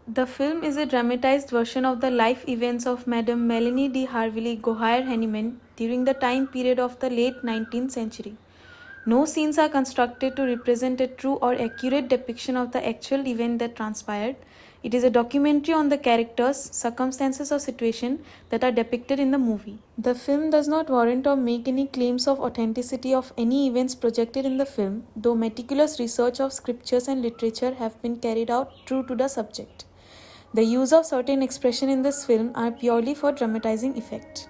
The film is a dramatized version of the life events of Madame Melanie de Harville Gohar Henneman during the time period of the late 19th century. No scenes are constructed to represent a true or accurate depiction of the actual event that transpired. It is a documentary on the characters, circumstances, or situation that are depicted in the movie. The film does not warrant or make any claims of authenticity of any events projected in the film, though meticulous research of scriptures and literature have been carried out true to the subject. The use of certain expression in this film are purely for dramatizing effect.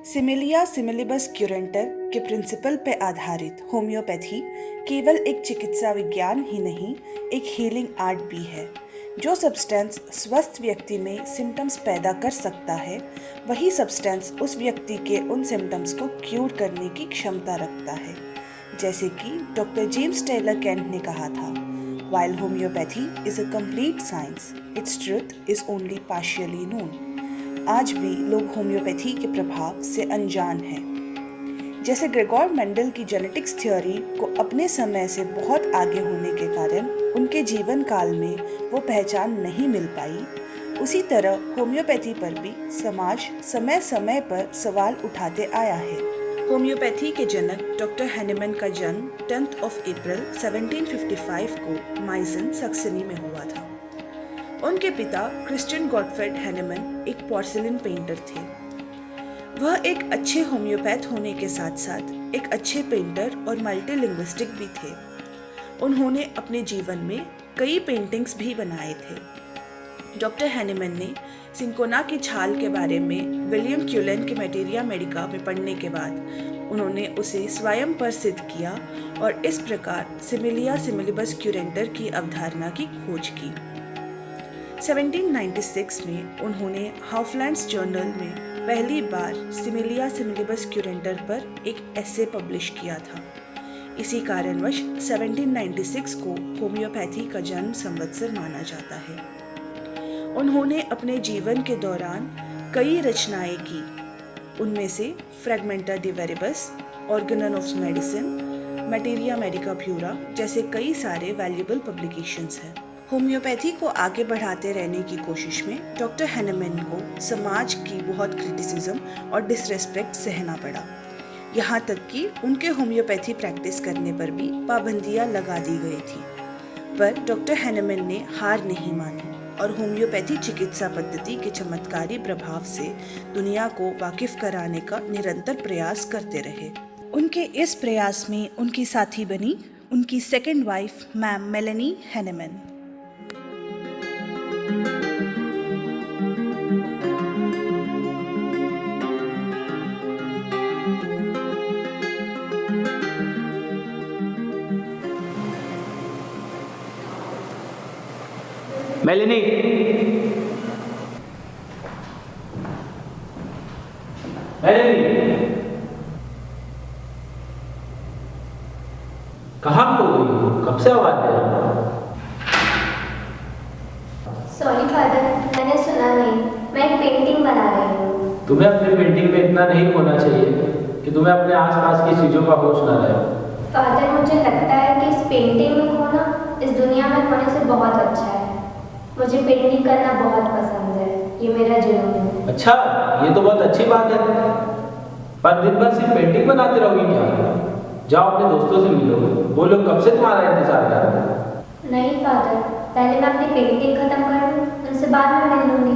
सिमिलिया सिमिलिबस क्यूरेंटर के principle पर आधारित homeopathy केवल एक चिकित्सा विज्ञान ही नहीं, एक हीलिंग आर्ट भी है। जो सब्सटेंस स्वस्थ व्यक्ति में सिम्टम्स पैदा कर सकता है, वही सब्सटेंस उस व्यक्ति के उन सिम्टम्स को क्यूर करने की क्षमता रखता है। जैसे कि डॉक्टर जेम्स टेलर केंट ने कहा था, While homeopathy is a complete science, its truth is only partially known. आज भी लोग होम्योपैथी के प्रभाव से अनजान हैं। जैसे ग्रेगोर मेंडल की जेनेटिक्स थ्योरी को अपने समय से बहुत आगे होने के कारण उनके जीवन काल में वो पहचान नहीं मिल पाई, उसी तरह होम्योपैथी पर भी समाज समय समय पर सवाल उठाते आया है। होम्योपैथी के जनक डॉक्टर हैनेमन का जन्म 10 अप्रैल 1755 को माइजन, सैक्सनी में हुआ था। उनके पिता क्रिस्टियन गॉटफ्रेड हैनेमन एक पोर्सिलेन पेंटर थे। वह एक अच्छे होम्योपैथ होने के साथ साथ एक अच्छे पेंटर और मल्टीलिंग्विस्टिक भी थे। उन्होंने अपने जीवन में कई पेंटिंग्स भी बनाए थे। डॉक्टर हैनेमन ने सिंकोना की छाल के बारे में विलियम क्यूलन के मैटेरिया मेडिका में पढ़ने के बाद उन्होंने उसे स्वयं पर सिद्ध किया और इस प्रकार सिमिलिया सिमिलिबस क्यूरेंटर की अवधारणा की खोज की। 1796 में उन्होंने हाउफलैंड्स जर्नल में पहली बार सिमिलिया सिमिलिबस क्यूरेंटर पर एक एसे पब्लिश किया था। इसी कारणवश 1796 को होम्योपैथी का जन्म संवत्सर माना जाता है। उन्होंने अपने जीवन के दौरान कई रचनाएं की, उनमें से फ्रैगमेंटा डी वेरिबस, ऑर्गनन ऑफ मेडिसिन, मैटेरिया मेडिका प्यूरा जैसे कई सारे वैल्यूएबल पब्लिकेशंस हैं। होम्योपैथी को आगे बढ़ाते रहने की कोशिश में डॉक्टर हैनेमन को समाज की बहुत क्रिटिसिज्म और डिसरेस्पेक्ट सहना पड़ा। यहाँ तक कि उनके होम्योपैथी प्रैक्टिस करने पर भी पाबंदियाँ लगा दी गई थी। पर डॉक्टर हैनेमन ने हार नहीं मानी और होम्योपैथी चिकित्सा पद्धति के चमत्कारी प्रभाव से दुनिया को वाकिफ कराने का निरंतर प्रयास करते रहे। उनके इस प्रयास में उनकी साथी बनी उनकी second wife ma'am Meloni Hahnemann. Meloni, कहाँ खो गई हो? कब से आवाज दे रहा हूँ? सॉरी फादर, मैंने सुना नहीं। मैं एक पेंटिंग बना रही हूँ। तुम्हें अपनी पेंटिंग में इतना नहीं खोना चाहिए कि तुम्हें अपने आसपास की चीजों का होश न रहे। फादर, मुझे लगता है कि इस पेंटिंग में खोना इस दुनिया में खोने से बहुत अच्छा है। मुझे पेंटिंग करना बहुत पसंद है, ये मेरा जुनून है। अच्छा, ये तो बहुत अच्छी बात है। पर दिन भर सिर्फ पेंटिंग बनाते रहोगी क्या? जाओ अपने दोस्तों से मिलो, वो लोग कब से तुम्हारा इंतजार कर रहे हैं। नहीं फादर, पहले मैं अपनी पेंटिंग खत्म कर लूँ, उनसे बाद में मिल लूँगी।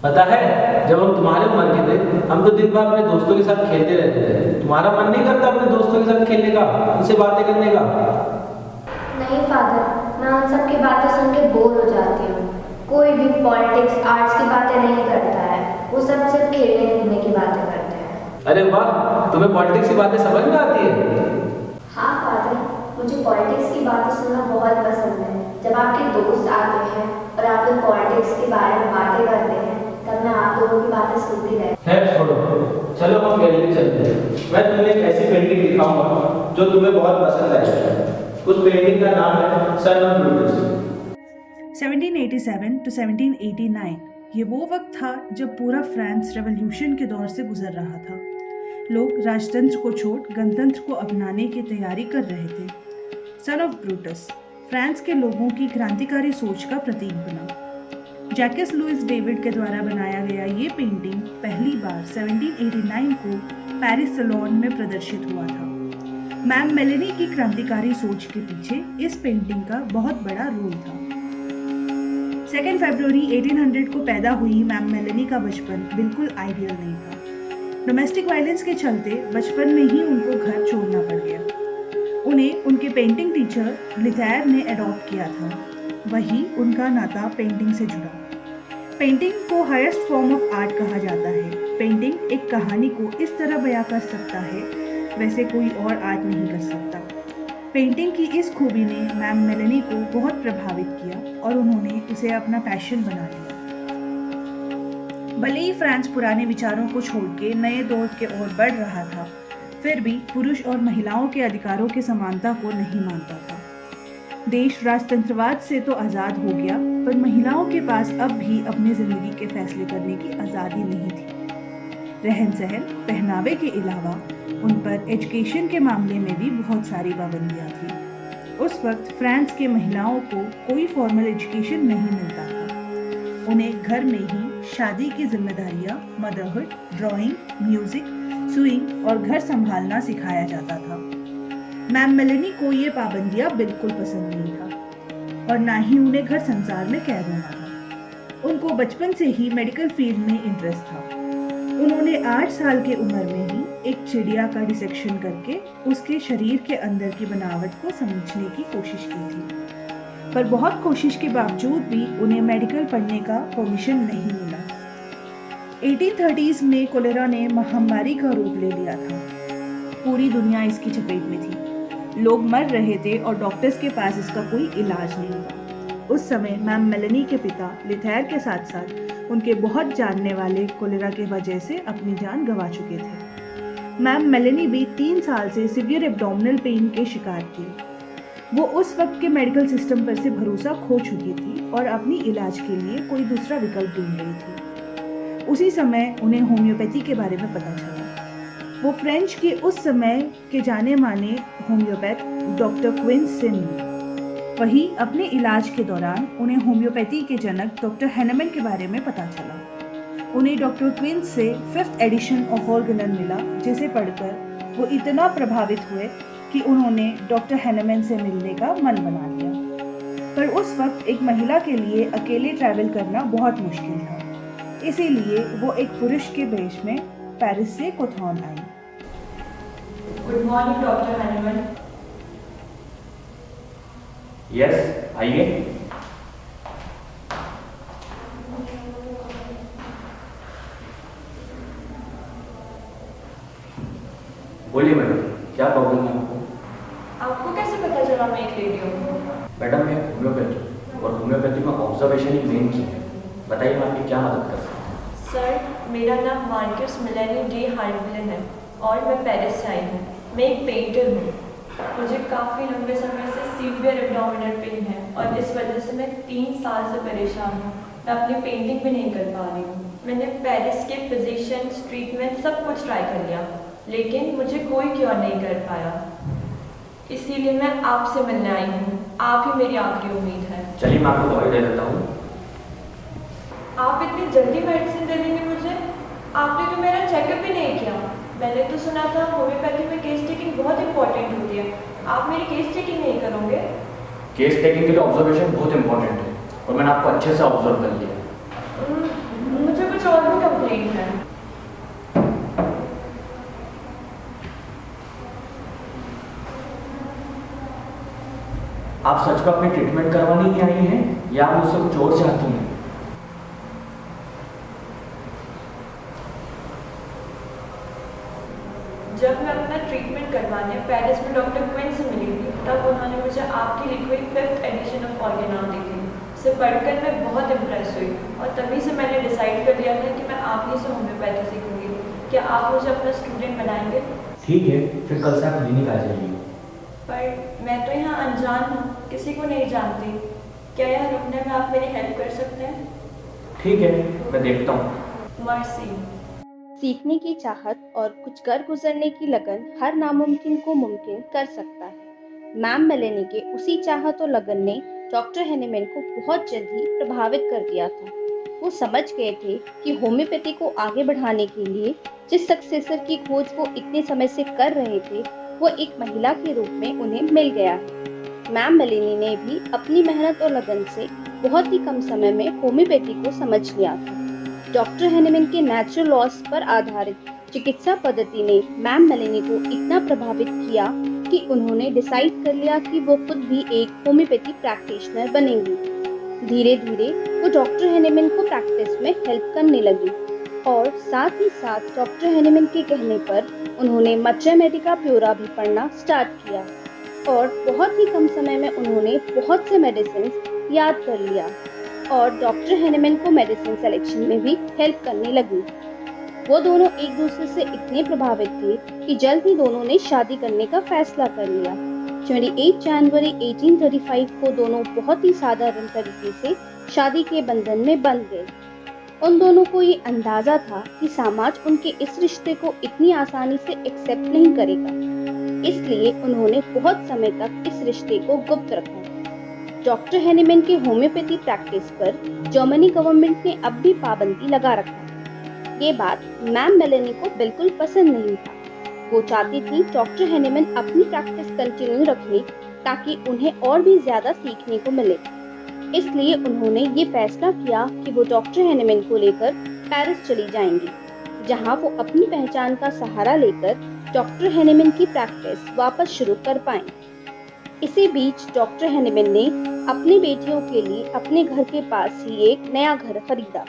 पता है, जब हम तुम्हारे उम्र के थे, हम तो दिन भर अपने दोस्तों के साथ खेलते रहते थे। तुम्हारा मन नहीं करता अपने दोस्तों के साथ खेलने का, उनसे बातें करने का? नहीं फादर, मैं उन सब की बातें सुन के बोर हो जाती हूँ। कोई भी पॉलिटिक्स, आर्ट्स की बातें नहीं करता है, वो सब सिर्फ खेलने कूदने की बातें करते हैं। अरे वाह, तुम्हें पॉलिटिक्स की बातें समझ में आती है? हाँ फादर, मुझे पॉलिटिक्स की बातें सुनना बहुत पसंद है। जब आपके दोस्त आते हैं और आप लोग पॉलिटिक्स के बारे में बातें करते हैं, तब मैं आप लोगों की बातें सुनती रहती हूँ। खैर छोड़ो, चलो हम गैलरी चलते हैं। मैं तुम्हें एक ऐसी पेंटिंग दिखाऊंगा जो तुम्हें बहुत पसंद आएगी। उस पेंटिंग का नाम है सन ऑफ ब्रूटस। 1787 to 1789 ये वो वक्त था जब पूरा फ्रांस रेवोल्यूशन के दौर से गुजर रहा था। लोग राजतंत्र को छोड़ गणतंत्र को अपनाने की तैयारी कर रहे थे। सन ऑफ ब्रूटस फ्रांस के लोगों की क्रांतिकारी सोच का प्रतीक बना। जैकस लुइस डेविड के द्वारा बनाया गया ये पेंटिंग पहली बार 1789 को पेरिस सलोन में प्रदर्शित हुआ था। मैम मेलेनी की क्रांतिकारी सोच के पीछे इस पेंटिंग का बहुत बड़ा रोल था। 2 फरवरी 1800 को पैदा हुई मैम मेलेनी का बचपन बिल्कुल आइडियल नहीं था। डोमेस्टिक वायलेंस के चलते बचपन में ही उनको घर छोड़ना पड़ गया। उन्हें उनके पेंटिंग टीचर लिथैर ने अडॉप्ट किया था। वही उनका नाता पेंटिंग से जुड़ा। पेंटिंग को हाईएस्ट फॉर्म ऑफ आर्ट कहा जाता है। पेंटिंग एक कहानी को इस तरह बयां कर सकता है वैसे कोई और आर्ट नहीं कर सकता। पेंटिंग की इस खूबी ने मैम मेलेनी को बहुत प्रभावित किया और उन्होंने उसे अपना पैशन बना लिया। भले ही फ्रांस पुराने विचारों को छोड़ के नए दौर के ओर बढ़ रहा था, फिर भी पुरुष और महिलाओं के अधिकारों की समानता को नहीं मानता था। देश राजतंत्रवाद से तो आज़ाद हो गया, पर महिलाओं के पास अब भी अपनी जिंदगी के फैसले करने की आज़ादी नहीं थी। रहन सहन, पहनावे के अलावा उन पर एजुकेशन के मामले में भी बहुत सारी पाबंदियां थी। उस वक्त फ्रांस के महिलाओं को कोई फॉर्मल एजुकेशन नहीं मिलता था। उन्हें घर में ही शादी की जिम्मेदारियां, मदरहुड, ड्राइंग, म्यूजिक, स्विंग और घर संभालना सिखाया जाता था। मैम मेलेनी को ये पाबंदियां बिल्कुल पसंद नहीं था और ना ही उन्हें घर संसार में कैद होना था। उनको बचपन से ही मेडिकल फील्ड में इंटरेस्ट था। उन्होंने 8 साल के उम्र में ही एक चिड़िया का डिसेक्शन करके उसके शरीर के अंदर की बनावट को समझने की कोशिश की थी, पर बहुत कोशिश के बावजूद भी उन्हें मेडिकल पढ़ने का परमिशन नहीं मिला। 1830s में कोलेरा ने महामारी का रूप ले लिया था। पूरी दुनिया इसकी चपेट में थी। लोग मर रहे थे और डॉक्टर्स के पास इसका कोई इलाज नहीं था। उस समय मैम मेलेनी के पिता लिथैर के साथ साथ उनके बहुत जानने वाले कोलेरा के वजह से अपनी जान गंवा चुके थे। मैम मेलेनी भी 3 साल से सीवियर एब्डोमिनल पेन के शिकार थी। वो उस वक्त के मेडिकल सिस्टम पर से भरोसा खो चुकी थी और अपनी इलाज के लिए कोई दूसरा विकल्प ढूंढ रही थी। उसी समय उन्हें होम्योपैथी के बारे में पता चला। वो फ्रेंच के उस समय के जाने माने होम्योपैथ डॉक्टर क्विंस से मिली। वही अपने इलाज के दौरान उन्हें होम्योपैथी के जनक डॉक्टर हैनेमन के बारे में पता चला। उन्हें डॉक्टर क्विंस से 5th एडिशन ऑफ ऑर्गेनन मिला, जिसे पढ़कर वो इतना प्रभावित हुए कि उन्होंने डॉक्टर हैनेमन से मिलने का मन बना लिया। पर उस वक्त एक महिला के लिए अकेले ट्रैवल करना बहुत मुश्किल था, इसीलिए वो एक पुरुष के वेश में पेरिस से कोथॉन आई। Good morning doctor Hahnemann. Yes, आइए। बोलिए मैडम, क्या प्रॉब्लम है आपको? आपको कैसे पता चला मैं एक लेडी हूँ? मैडम मैं होम्योपैथी और होम्योपैथी में ऑब्जर्वेशन ही मेन की है। बताइए मैं आपकी क्या मदद कर सकता हूँ? सर, मेरा नाम मार्कस मेलेनी डी हार्विले है और मैं पेरिस से आई हूँ। मैं एक पेंटर हूँ। मुझे काफ़ी लंबे समय से सीवियर एब्डोमिनल पेन है और इस वजह से मैं 3 साल से परेशान हूँ। मैं अपनी पेंटिंग भी नहीं कर पा रही हूँ। मैंने पेरिस के फिजिशियंस, ट्रीटमेंट सब कुछ ट्राई कर लिया, लेकिन मुझे कोई क्योर नहीं कर पाया। इसीलिए मैं आपसे मिलने आई हूँ। आप ही मेरी आखिरी उम्मीद है। चलिए मैं आपको दवाई दे देता हूँ। आप इतनी जल्दी मेडिसिन दे देंगे मुझे? आपने तो मेरा चेकअप भी नहीं किया। मैंने तो सुना था होम्योपैथी में केस टेकिंग बहुत इंपॉर्टेंट होती है। आप मेरी केस टेकिंग नहीं करोगे? केस टेकिंग के लिए ऑब्जर्वेशन बहुत इंपॉर्टेंट है और मैंने आपको अच्छे से ऑब्जर्व कर लिया। मुझे कुछ और भी कंप्लेंट है। आप सच में अपनी ट्रीटमेंट करवाने ही आई हैं या आप मुझसे कुछ और चाहती हैं? जब मैं अपना ट्रीटमेंट करवाने पेरिस में डॉक्टर क्विन से मिली थी, तब उन्होंने मुझे आपकी लिखी हुई 5th एडिशन ऑफ ऑर्गेनॉन दी थी। उसे पढ़कर मैं बहुत इम्प्रेस हुई और तभी से मैंने डिसाइड कर लिया था कि मैं आप ही से होम्योपैथी सीखूंगी। क्या आप मुझे अपना स्टूडेंट बनाएंगे? ठीक है, फिर कल से आप क्लिनिक आ जाइए। पर मैं तो यहाँ अनजान हूँ, किसी को नहीं जानती। क्या यहाँ रुकने में आप मेरी हेल्प कर सकते हैं? ठीक है, मैं देखता हूँ। मर्सी। सीखने की चाहत और कुछ कर गुजरने की लगन हर नामुमकिन को मुमकिन कर सकता है। मैम मेलेनी के उसी चाहत और लगन ने डॉक्टर हैनीमैन को बहुत जल्द ही प्रभावित कर दिया था। वो समझ गए थे कि होम्योपैथी को आगे बढ़ाने के लिए जिस सक्सेसर की खोज वो इतने समय से कर रहे थे वो एक महिला के रूप में उन्हें मिल गया है। मैम मेलेनी ने भी अपनी मेहनत और लगन से बहुत ही कम समय में होम्योपैथी को समझ लिया था। डॉक्टर हैनीमैन के नेचुरल लॉस पर आधारित चिकित्सा पद्धति ने मैम मेलेनी को इतना प्रभावित किया कि उन्होंने डिसाइड कर लिया कि वो खुद भी एक होम्योपैथी प्रैक्टिशनर बनेंगी। धीरे धीरे वो डॉक्टर हैनीमैन को प्रैक्टिस में हेल्प करने लगी और साथ ही साथ डॉक्टर हैनीमैन के कहने पर उन्होंने मैथमेटिका प्योरा भी पढ़ना स्टार्ट किया और बहुत ही कम समय में उन्होंने बहुत से मेडिसिन याद कर लिया और डॉक्टर हैनीमैन को मेडिसिन सिलेक्शन में भी हेल्प करने लगी। वो दोनों एक दूसरे से इतने प्रभावित थे कि जल्द ही दोनों ने शादी करने का फैसला कर लिया। 28 जनवरी 1835 को दोनों बहुत ही साधारण तरीके से शादी के बंधन में बंध गए। उन दोनों को ये अंदाजा था कि समाज उनके इस रिश्ते को इतनी आसानी से एक्सेप्ट नहीं करेगा, इसलिए उन्होंने बहुत समय तक इस रिश्ते को गुप्त रखा। डॉक्टर हैनीमैन के होम्योपैथी प्रैक्टिस पर जर्मनी गवर्नमेंट ने अब भी पाबंदी लगा रखा। ये बात मैम मेलेनी को बिल्कुल पसंद नहीं था। वो चाहती थी डॉक्टर हैनीमैन अपनी प्रैक्टिस कंटिन्यू रखे ताकि उन्हें और भी ज्यादा सीखने को मिले। इसलिए उन्होंने ये फैसला किया कि वो डॉक्टर हैनीमैन को लेकर पेरिस चली जाएंगी, जहां वो अपनी पहचान का सहारा लेकर डॉक्टर हैनीमैन की प्रैक्टिस वापस शुरू कर पाएं। इसी बीच डॉक्टर हैनीमैन ने अपनी बेटियों के लिए अपने घर के पास ही एक नया घर खरीदा।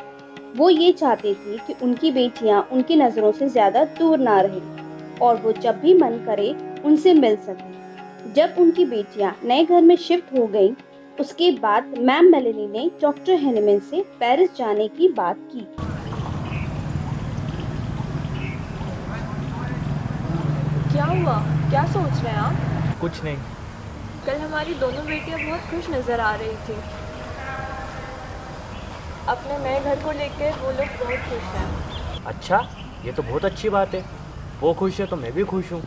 वो ये चाहते थे कि उनकी बेटियां उनकी नज़रों से ज़्यादा दूर ना रहें और वो जब भी मन करे उनसे मिल सकें। जब उनकी बेटियां नए घर में शिफ्ट हो गईं, उसके बाद मैम मेलेनी ने डॉक्टर हैनीमैन से पेरिस जाने की बात की। क्या हुआ? क्या सोच रहे हैं आप? कुछ नहीं। कल हमारी दोनों बेटियां बहुत खुश नज़र आ रही थी। अपने नए घर को लेकर वो लोग बहुत खुश हैं। अच्छा, ये तो बहुत अच्छी बात है। वो खुश है तो मैं भी खुश हूँ।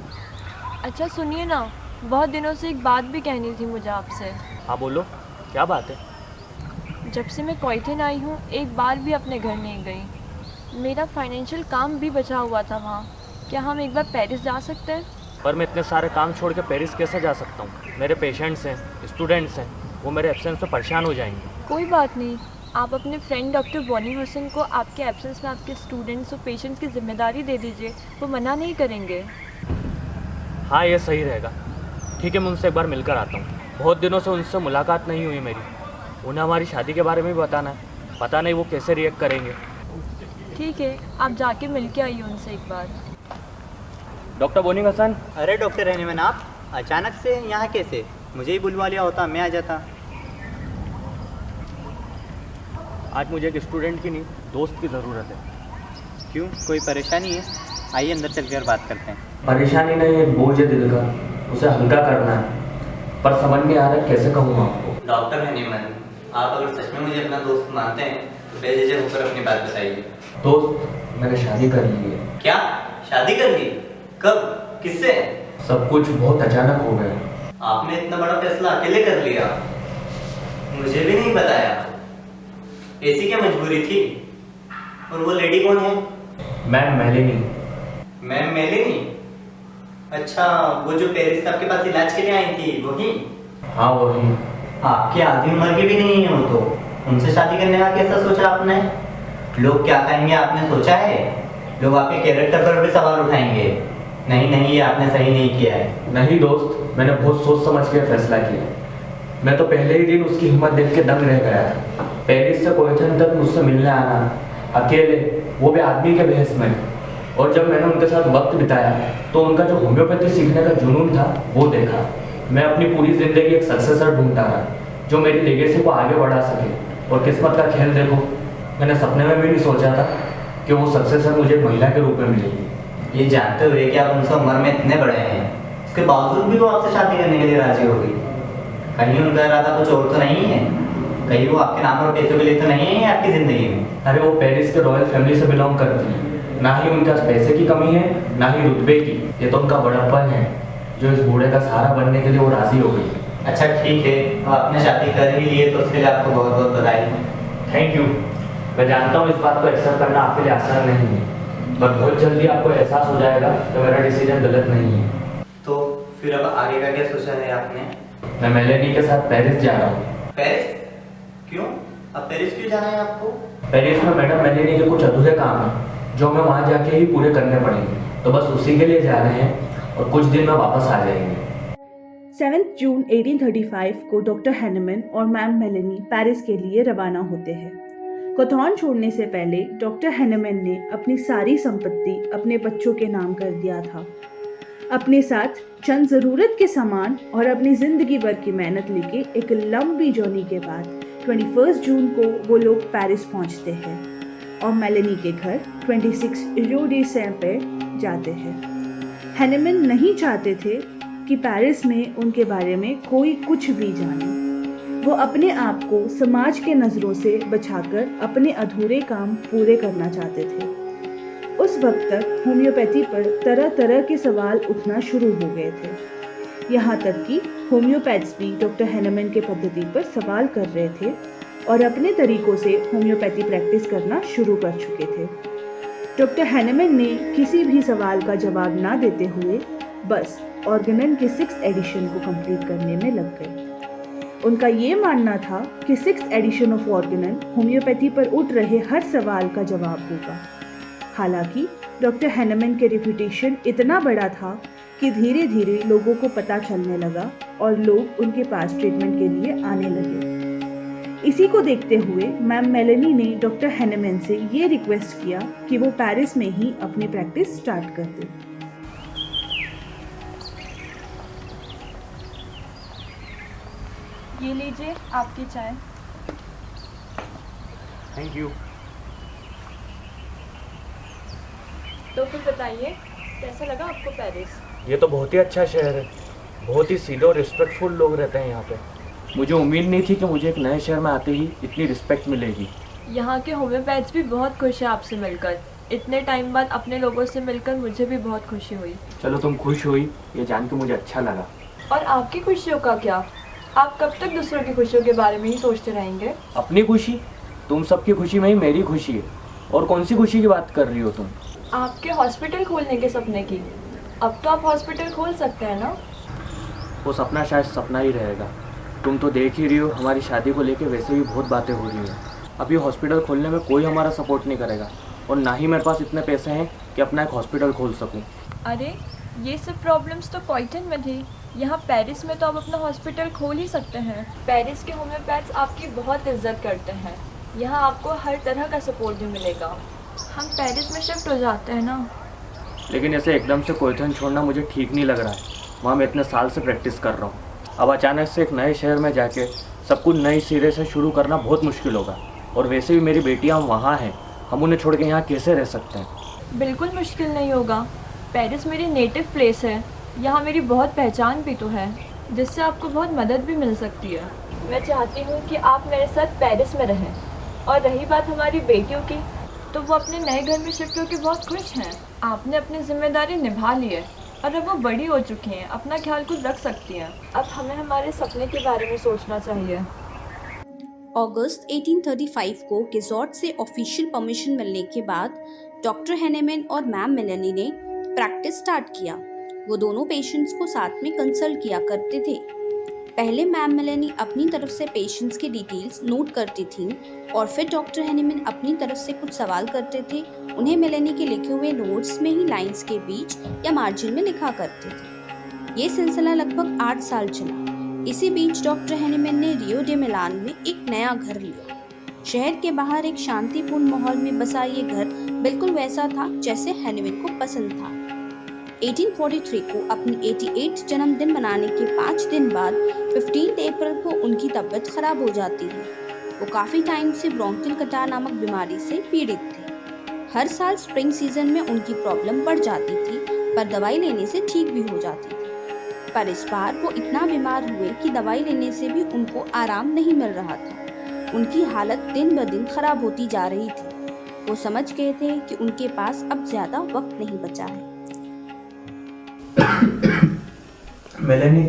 अच्छा सुनिए ना, बहुत दिनों से एक बात भी कहनी थी मुझे आपसे। हाँ बोलो, क्या बात है? जब से मैं क्वेटन आई हूँ एक बार भी अपने घर नहीं गई। मेरा फाइनेंशियल काम भी बचा हुआ था वहाँ। क्या हम एक बार पेरिस जा सकते हैं? पर मैं इतने सारे काम छोड़ के पेरिस कैसे जा सकता हूँ? मेरे पेशेंट्स हैं, स्टूडेंट्स हैं, वो मेरे एब्सेंस में परेशान हो जाएंगे। कोई बात नहीं, आप अपने फ्रेंड डॉक्टर बॉनी हसन को आपके एब्सेंस में आपके स्टूडेंट्स और पेशेंट्स की जिम्मेदारी दे दीजिए, वो मना नहीं करेंगे। हाँ ये सही रहेगा। ठीक है, मैं उनसे एक बार मिलकर आता हूँ। बहुत दिनों से उनसे मुलाकात नहीं हुई मेरी। उन्हें हमारी शादी के बारे में भी बताना है। पता नहीं वो कैसे रिएक्ट करेंगे। ठीक है, आप जाके मिल के आइए उनसे एक बार। डॉक्टर बोनी हसन। अरे डॉक्टर हैनीमैन, आप अचानक से यहाँ कैसे? मुझे ही बुलवा लिया होता, मैं आ जाता। आज मुझे एक स्टूडेंट की नहीं, दोस्त की ज़रूरत है। क्यों, कोई परेशानी है? आइए अंदर चलकर बात करते हैं। परेशानी नहीं, एक बोझ है दिल का, उसे हल्का करना है, पर समझ नहीं आ रहा कैसे कहूँ आपको। डॉक्टर हैनीमैन, आप अगर सच में मुझे अपना दोस्त मानते हैं तो बेझिझक होकर अपनी बात बताइए। दोस्त, मैंने शादी कर ली है। क्या शादी कर ली? कब, किससे? सब कुछ बहुत अचानक हो गया। आपने इतना बड़ा फैसला अकेले कर लिया, मुझे भी नहीं बताया। ऐसी क्या मजबूरी थी? और वो लेडी कौन है? Ma'am Meloni. Ma'am Meloni? अच्छा, वो जो पेरिस से आपके पास इलाज के लिए आई थी वही? हाँ वही। आपकी आधी उम्र की भी नहीं है वो तो, उनसे शादी करने का कैसा सोचा आपने? लोग क्या कहेंगे आपने सोचा है? लोग आपके कैरेक्टर पर भी सवाल उठाएंगे। नहीं नहीं, ये आपने सही नहीं किया है। नहीं दोस्त, मैंने बहुत सोच समझ के फैसला किया। मैं तो पहले ही दिन उसकी हिम्मत देख के दंग रह गया था। पेरिस से क्वेटन तक मुझसे मिलने आना, अकेले, वो भी आदमी के भेष में। और जब मैंने उनके साथ वक्त बिताया तो उनका जो होम्योपैथी सीखने का जुनून था वो देखा। मैं अपनी पूरी ज़िंदगी एक सक्सेसर ढूंढता रहा जो मेरी लेगेसी को आगे बढ़ा सके। और किस्मत का खेल देखो, मैंने सपने में भी नहीं सोचा था कि वो सक्सेसर मुझे महिला के रूप में मिलेगी। ये जानते हुए कि आप उनसे उम्र में इतने बड़े हैं, उसके बावजूद भी वो आपसे शादी करने के लिए राजी हो गई। कहीं उनका इरादा कुछ और तो नहीं है? कहीं वो आपके नाम और पैसों के लिए तो नहीं है आपकी ज़िंदगी में? अरे वो पेरिस के रॉयल फैमिली से बिलोंग करती है। ना ही उनका पैसे की कमी है, ना ही रुतबे की। ये तो उनका बड़प्पन है। जो इस बूढ़े का सहारा बनने के लिए वो राजी हो गई। अच्छा ठीक है, अब आपने शादी कर ही ली है तो उसके लिए आपको बहुत बहुत बधाई। Thank you. मैं जानता हूँ इस बात को एक्सेप्ट करना आपके लिए आसान नहीं है, पर बहुत जल्दी आपको एहसास हो जाएगा कि मेरा डिसीजन गलत नहीं है। तो फिर अब आगे का क्या सोचा है आपने? मैं मेलेनी के साथ पेरिस जा रहा हूँ। पेरिस? क्यों? अब पेरिस क्यों जाना है आपको? पेरिस में मैडम मेलेनी के कुछ अधूरे काम हैं जो हमें वहाँ जाके ही पूरे करने पड़ेंगे, तो बस उसी के लिए जा रहे हैं और कुछ दिन में वापस आ जाएंगे। 7 जून 1835 को डॉक्टर हैनेमन और मैम मेलेनी पेरिस के लिए रवाना होते हैं। कोथॉन छोड़ने से पहले डॉक्टर हैनेमन ने अपनी सारी संपत्ति अपने बच्चों के नाम कर दिया था। अपने साथ चंद ज़रूरत के सामान और अपनी ज़िंदगी भर की मेहनत लेके एक लंबी जर्नी के बाद 21 जून को वो लोग पेरिस पहुंचते हैं और मेलेनी के घर 26 रू डे सेंट जाते हैं। हैनेमन नहीं चाहते थे कि पेरिस में उनके बारे में कोई कुछ भी जाने। वो अपने आप को समाज के नज़रों से बचाकर अपने अधूरे काम पूरे करना चाहते थे। उस वक्त तक होम्योपैथी पर तरह तरह के सवाल उठना शुरू हो गए थे। यहाँ तक कि होम्योपैथ्स भी डॉक्टर हैनेमन के पद्धति पर सवाल कर रहे थे और अपने तरीकों से होम्योपैथी प्रैक्टिस करना शुरू कर चुके थे। डॉक्टर हैनेमन ने किसी भी सवाल का जवाब ना देते हुए बस ऑर्गेनन के 6th एडिशन को कंप्लीट करने में लग गए। उनका ये मानना था कि 6th edition of Organon homeopathy पर उठ रहे हर सवाल का जवाब होगा। हालांकि डॉक्टर हैनेमन के रेपुटेशन इतना बड़ा था कि धीरे धीरे लोगों को पता चलने लगा और लोग उनके पास ट्रीटमेंट के लिए आने लगे। इसी को देखते हुए मैम मेलेनी ने डॉक्टर हैनेमन से ये रिक्वेस्ट किया कि वो पेरिस में ही अपनी प्रैक्टिस स्टार्ट कर दें। ये लीजिए आपकी चाय। Thank you. तो फिर बताइए कैसा लगा आपको पेरिस? ये तो बहुत ही अच्छा शहर है, बहुत ही सीधे और रिस्पेक्टफुल लोग रहते हैं यहाँ पे। मुझे उम्मीद नहीं थी कि मुझे एक नए शहर में आते ही इतनी रिस्पेक्ट मिलेगी। यहाँ के होम्योपैथ्स भी बहुत खुश हैं आपसे मिलकर। इतने टाइम बाद अपने लोगों से मिलकर मुझे भी बहुत खुशी हुई। चलो तुम खुश हुई ये जान के मुझे अच्छा लगा। और आपकी खुशियों का क्या? आप कब तक दूसरों की खुशियों के बारे में ही सोचते रहेंगे? अपनी खुशी? तुम सबकी खुशी में ही मेरी खुशी है। और कौन सी खुशी की बात कर रही हो तुम? आपके हॉस्पिटल खोलने के सपने की। अब तो आप हॉस्पिटल खोल सकते हैं ना? वो सपना शायद सपना ही रहेगा। तुम तो देख ही रही हो हमारी शादी को लेके वैसे भी बहुत बातें हो रही हैं। अब ये हॉस्पिटल खोलने में कोई हमारा सपोर्ट नहीं करेगा और ना ही मेरे पास इतने पैसे हैं कि अपना एक हॉस्पिटल खोल सकूं। अरे ये सब प्रॉब्लम्स तो कोइटन में थी। यहाँ पेरिस में तो आप अपना हॉस्पिटल खोल ही सकते हैं। पेरिस के होम्योपैथ्स आपकी बहुत इज्जत करते हैं। यहाँ आपको हर तरह का सपोर्ट भी मिलेगा। हम पेरिस में शिफ्ट हो जाते हैं ना। लेकिन ऐसे एकदम से कोइटन छोड़ना मुझे ठीक नहीं लग रहा है। वहाँ मैं इतने साल से प्रैक्टिस कर रहा हूँ। अब अचानक से एक नए शहर में जाके सब कुछ नई सिरे से शुरू करना बहुत मुश्किल होगा। और वैसे भी मेरी बेटियाँ वहाँ हैं, हम उन्हें छोड़ के यहाँ कैसे रह सकते हैं? बिल्कुल मुश्किल नहीं होगा। पेरिस मेरी नेटिव प्लेस है। यहाँ मेरी बहुत पहचान भी तो है जिससे आपको बहुत मदद भी मिल सकती है। मैं चाहती हूँ कि आप मेरे साथ पेरिस में रहें। और रही बात हमारी बेटियों की, तो वो अपने नए घर में शिफ्ट होकर बहुत खुश हैं। आपने अपनी जिम्मेदारी निभा ली है और अब वो बड़ी हो चुकी हैं, अपना ख्याल खुद रख सकती हैं। अब हमें हमारे सपने के बारे में सोचना चाहिए। अगस्त 1835 को रिजॉर्ट से ऑफिशियल परमिशन मिलने के बाद डॉक्टर हैनेमन और मैम मेलेनी ने प्रैक्टिस स्टार्ट किया। वो दोनों पेशेंट्स को साथ में कंसल्ट किया करते थे। पहले मैम मेलेनी अपनी तरफ से पेशेंट्स की डिटेल्स नोट करती थीं और फिर डॉक्टर हैनेमन अपनी तरफ से कुछ सवाल करते थे। उन्हें मेलेनी के लिखे हुए नोट्स में ही लाइंस के बीच या मार्जिन में लिखा करते थे। ये सिलसिला लगभग 8 साल चला। इसी बीच डॉक्टर हैनेमन ने रियो डे मिलान में एक नया घर लिया। शहर के बाहर एक शांतिपूर्ण माहौल में बसा ये घर बिल्कुल वैसा था जैसे हैनेमन को पसंद था। 1843 को अपनी 88th जन्मदिन मनाने के 5 दिन बाद 15 अप्रैल को उनकी तबीयत खराब हो जाती है। वो काफ़ी टाइम से ब्रोंकियल कटार नामक बीमारी से पीड़ित थे। हर साल स्प्रिंग सीजन में उनकी प्रॉब्लम बढ़ जाती थी, पर दवाई लेने से ठीक भी हो जाती थी। पर इस बार वो इतना बीमार हुए कि दवाई लेने से भी उनको आराम नहीं मिल रहा था। उनकी हालत दिन ब दिन खराब होती जा रही थी। वो समझ गए थे कि उनके पास अब ज़्यादा वक्त नहीं बचा है। मेलेनी,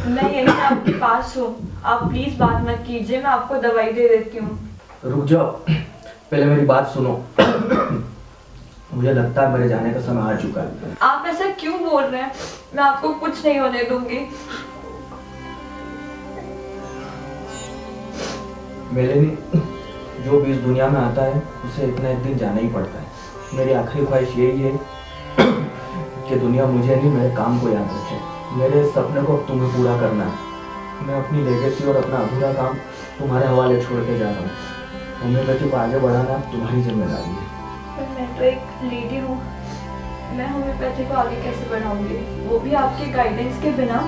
मैं यहीं आपके पास हूँ, आप प्लीज बात मत कीजिए, मैं आपको दवाई दे देती हूँ। रुक जाओ, पहले मेरी बात सुनो। मुझे लगता है मेरे जाने का समय आ चुका है। आप ऐसा क्यों बोल रहे हैं? मैं आपको कुछ नहीं होने दूंगी। मेलेनी, जो भी इस दुनिया में आता है उसे इतना एक दिन जाना ही पड़ता है। मेरी आखिरी ख्वाहिश यही है कि दुनिया मुझे नहीं, मेरे काम को याद रखे। मेरे सपने को तुम्हें पूरा करना है। मैं अपनी लेगेसी और अपना अधूरा काम तुम्हारे हवाले छोड़ के जा रहा हूँ। होम्योपैथी को आगे बढ़ाना तुम्हारी जिम्मेदारी है। पर मैं तो एक लेडी हूँ, मैं होम्योपैथी को आगे कैसे बढ़ाऊंगी, वो भी आपके गाइडेंस के बिना?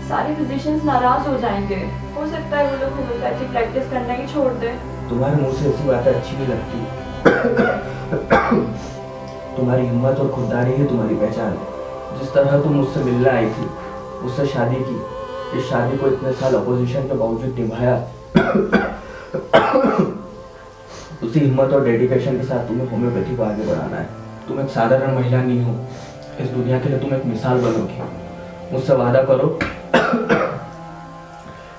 सारे फिजिशियंस नाराज हो जाएंगे। हो सकता है वो लोग होम्योपैथी प्रैक्टिस करना ही छोड़ दें। तुम्हारे मुंह से ऐसी बातें अच्छी नहीं लगती। तुम्हारी हिम्मत और खुददारी ही तुम्हारी पहचान है। जिस तरह तुम मुझसे मिलने आई थी, उससे शादी की, इस शादी को इतने साल अपोजिशन के बावजूद निभाया, उसी हिम्मत और डेडिकेशन के साथ तुम्हें होम्योपैथी को आगे बढ़ाना है। तुम एक साधारण महिला नहीं हो, इस दुनिया के लिए तुम एक मिसाल बनोगी। मुझसे वादा करो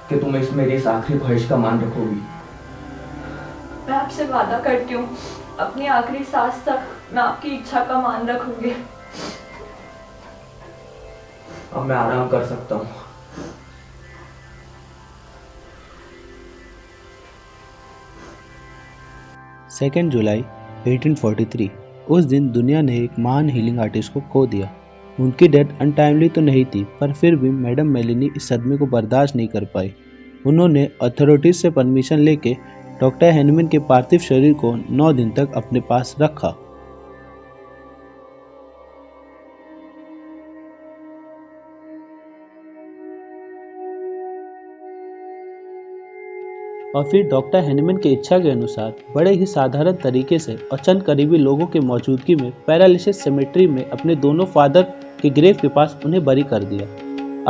कि तुम इस मेरी इस आखिरी ख्वाहिश का मान रखोगी। मैं आपसे वादा करती हूँ, अपनी आखिरी सांस तक मैं आपकी इच्छा का मान रखूंगी। अब मैं आराम कर सकता हूँ। सेकेंड जुलाई 1843, उस दिन दुनिया ने एक महान हीलिंग आर्टिस्ट को खो दिया। उनकी डेथ अनटाइमली तो नहीं थी, पर फिर भी मैडम मेलेनी इस सदमे को बर्दाश्त नहीं कर पाई। उन्होंने अथॉरिटीज से परमिशन लेके डॉक्टर हैनीमैन के पार्थिव शरीर को 9 दिन तक अपने पास रखा। और फिर डॉक्टर हैनीमैन की इच्छा के अनुसार बड़े ही साधारण तरीके से और चंद करीबी लोगों की मौजूदगी में पैरालिसिस सेमेट्री में अपने दोनों फादर के ग्रेव के पास उन्हें बरी कर दिया।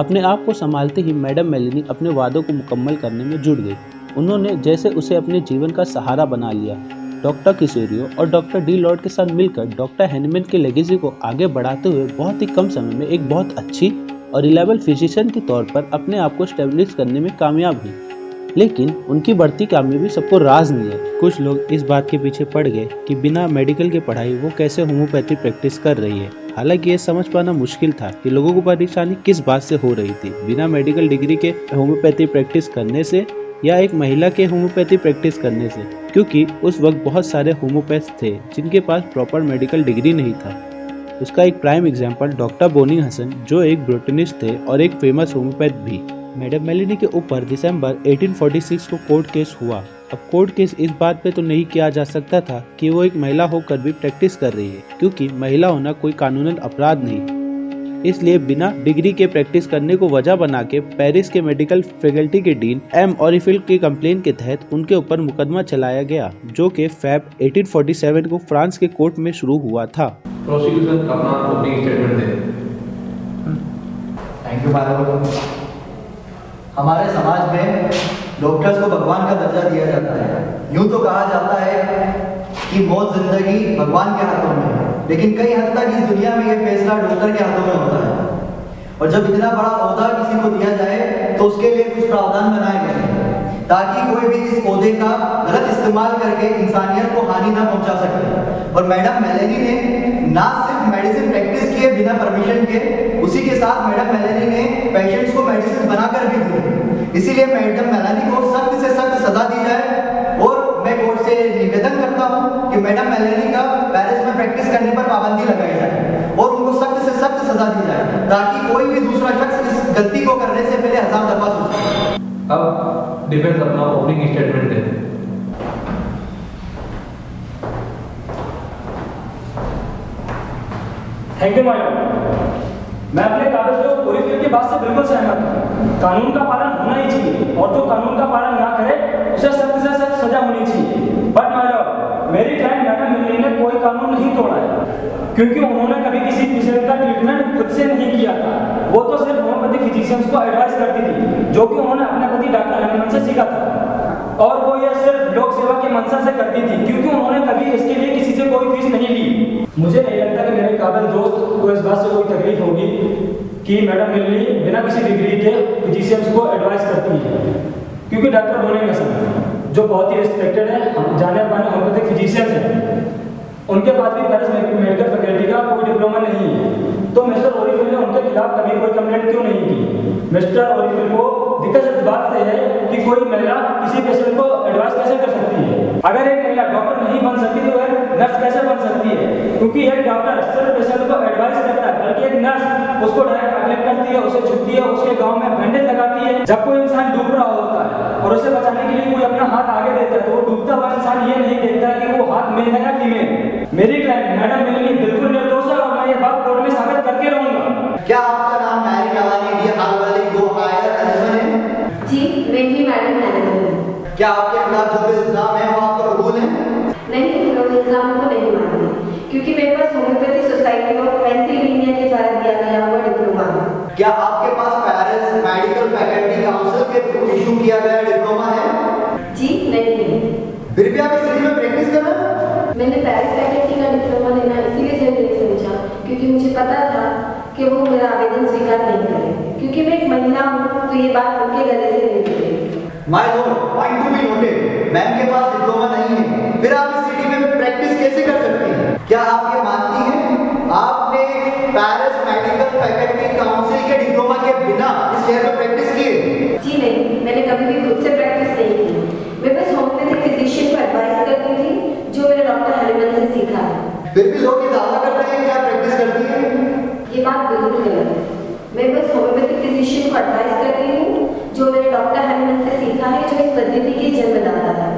अपने आप को संभालते ही मैडम मेलेनी अपने वादों को मुकम्मल करने में जुट गई। उन्होंने जैसे उसे अपने जीवन का सहारा बना लिया। डॉक्टर किशोरियो और डॉक्टर डी लॉर्ड के साथ मिलकर डॉक्टर हैनीमैन के लेगेसी को आगे बढ़ाते हुए बहुत ही कम समय में एक बहुत अच्छी और रिलायबल फिजिशियन के तौर पर अपने आप को स्टेब्लिश करने में कामयाब हुई। लेकिन उनकी बढ़ती कामयाबी सबको राज नहीं है। कुछ लोग इस बात के पीछे पड़ गए कि बिना मेडिकल के पढ़ाई वो कैसे होम्योपैथी प्रैक्टिस कर रही है। हालांकि ये समझ पाना मुश्किल था कि लोगों को परेशानी किस बात से हो रही थी, बिना मेडिकल डिग्री के होम्योपैथी प्रैक्टिस करने से या एक महिला के होम्योपैथी प्रैक्टिस करने से, क्योंकि उस वक्त बहुत सारे होम्योपैथ थे जिनके पास प्रॉपर मेडिकल डिग्री नहीं था। उसका एक prime example doctor Boenninghausen, जो एक बोटनिस्ट थे और एक फेमस होम्योपैथ भी। मैडम मेलेनी के ऊपर दिसंबर 1846 को कोर्ट केस हुआ। अब कोर्ट केस इस बात पे तो नहीं किया जा सकता था कि वो एक महिला होकर भी प्रैक्टिस कर रही है, क्योंकि महिला होना कोई कानूनन अपराध नहीं। इसलिए बिना डिग्री के प्रैक्टिस करने को वजह बना के पेरिस के मेडिकल फैकल्टी के डीन एम ऑरिफिल की कंप्लेन के तहत उनके ऊपर मुकदमा चलाया गया, जो कि फेब 1847 को फ्रांस के कोर्ट में शुरू हुआ था। प्रोसिक्यूशन अपना opening statement they. Thank you madam. हमारे समाज में डॉक्टर्स को भगवान का दर्जा दिया जाता है। यूं तो कहा जाता है कि मौत जिंदगी भगवान के हाथों में है, लेकिन कई हद तक इस दुनिया में यह फैसला डॉक्टर के हाथों में होता है। और जब इतना बड़ा ओहदा किसी को दिया जाए तो उसके लिए कुछ प्रावधान बनाए गए ताकि कोई भी इस ओहदे का गलत इस्तेमाल करके इंसानियत को हानि न पहुंचा सके। और मैडम मेलेनी ने ना सिर्फ मेडिसिन प्रैक्टिस किए बिना परमिशन के, उसी के साथ मैडम मेलेनी ने पेशेंट्स को मेडिसिन बनाकर भी दी। इसीलिए मैडम मेलेनी को सख्त से सख्त सजा दी जाए। और मैं कोर्ट से निवेदन करता हूं कि मैडम मेलेनी का पेरिस में प्रैक्टिस करने पर पाबंदी लगाई जाए और उनको सख्त से सख्त सजा दी जाए, ताकि कोई भी दूसरा शख्स इस गलती को करने से पहले 1000 दफा सोचे। अब डिफेंस अपना opening statement they. Thank you madam. मैं अपने कागज पूरी फिल्म की बात से बिल्कुल सहमत हूँ। कानून का पालन होना ही चाहिए और जो कानून का पालन ना करे उसे सख्त से सख्त सजा होनी चाहिए। बट मैडम, मेरी क्लाइंट मैडम मेलेनी ने कोई कानून नहीं तोड़ा है, क्योंकि उन्होंने कभी किसी पेशेंट का ट्रीटमेंट खुद से नहीं किया था। वो तो सिर्फ होम्योपैथी फिजिशियंस को एडवाइस करती थी, जो कि उन्होंने अपने पति डॉक्टर हैनीमैन से सीखा था। और वो ये सिर्फ लोक सेवा के मंशा से करती थी, क्योंकि उन्होंने कभी इसके लिए किसी से कोई फीस नहीं ली। मुझे नहीं लगता कि मेरे काबिल दोस्त को इस बात से कोई तकलीफ होगी कि मैडम मेलनी बिना किसी डिग्री के फिजिशियंस को एडवाइस करती है, क्योंकि डॉक्टर बोले सर जो बहुत ही रिस्पेक्टेड है, जाने माने होम्योपैथिक फिजिशियंस हैं, उनके पास भी पैरिस मेडिकल फैकल्टी का कोई डिप्लोमा नहीं है। तो मिस्टर ओरिफिल ने उनके खिलाफ कभी कोई कंप्लेंट क्यों नहीं की? मिस्टर ओरिफिल को दिक्कत इस बात से है कि कोई महिला किसी पेशेंट को एडवाइस कैसे कर सकती है? अगर एक महिला डॉक्टर नहीं बन सकती तो वह नर्स कैसे बन सकती है? क्योंकि एक डॉक्टर सिर्फ पेशेंट को एडवाइस करता है, बल्कि एक नर्स उसको डायरेक्ट अटेंड करती है, उसे छुट्टी है, उसके गाँव में बैंडेज लगाती है। जब कोई इंसान डूब रहा होता है और उसे बचाने के लिए कोई अपना हाथ आगे देता है, तो वो डूबता हुआ इंसान ये नहीं देखता कि वो हाथ मेल है या फीमेल। मेरी क्लाइंट मैडम मेलनी बिल्कुल निर्दोष है और मैं ये बात कोर्ट में साबित करके रहूंगा। क्या आपका नाम मैरी नवानी डी हार्विले गोहायर हैनिमन है? जी, मैं ही मैडम हैनिमन हूँ। क्या आपके खिलाफ जो भी इल्जाम है वो आपका कबूल है? नहीं, लोग इल्जाम को नहीं मानते, क्योंकि मेरे पास होम्योपैथी सोसाइटी ऑफ पेंसिल्वेनिया के द्वारा दिया गया हुआ डिप्लोमा है। क्या आपके पास पेरिस मेडिकल फैकल्टी काउंसिल के थ्रू इशू किया गया डिप्लोमा है? जी नहीं। फिर भी आप इस सिटी में प्रैक्टिस कर रहे हैं? मैंने पेरिस फैकल्टी का डिप्लोमा लेना इसीलिए नहीं समझा, क्योंकि मुझे पता था कि वो मेरा आवेदन स्वीकार नहीं करेंगे, क्योंकि मैं एक महिला हूँ, तो ये बात उनके गले से नहीं निकलेगी। My Lord, point to be noted, ma'am के पास डिप्लोमा नहीं है, फिर आप इस सिटी में प्रैक्टिस कैसे कर सकती हैं? क्या आप ये मानती हैं आपने पेरिस मेडिकल फैकल्टी काउंसिल के डिप्लोमा के बिना इस शहर में प्रैक्टिस की है? जी नहीं, मैंने कभी भी खुद से प्रैक्टिस नहीं की। मैं बस होम्योपैथिक फिजिशियन को एडवाइस करती थी, जो मैंने डॉक्टर हैनिमन से सीखा है। फिर भी लोग ये दावा करते हैं कि आप प्रैक्टिस करती हैं। ये बात बिल्कुल गलत है। मैं बस होम्योपैथिक फिजिशियन को एडवाइस करती हूँ, जो मैंने डॉक्टर हैनिमन से सीखा है, जो इस पद्धति की जन्मदाता है।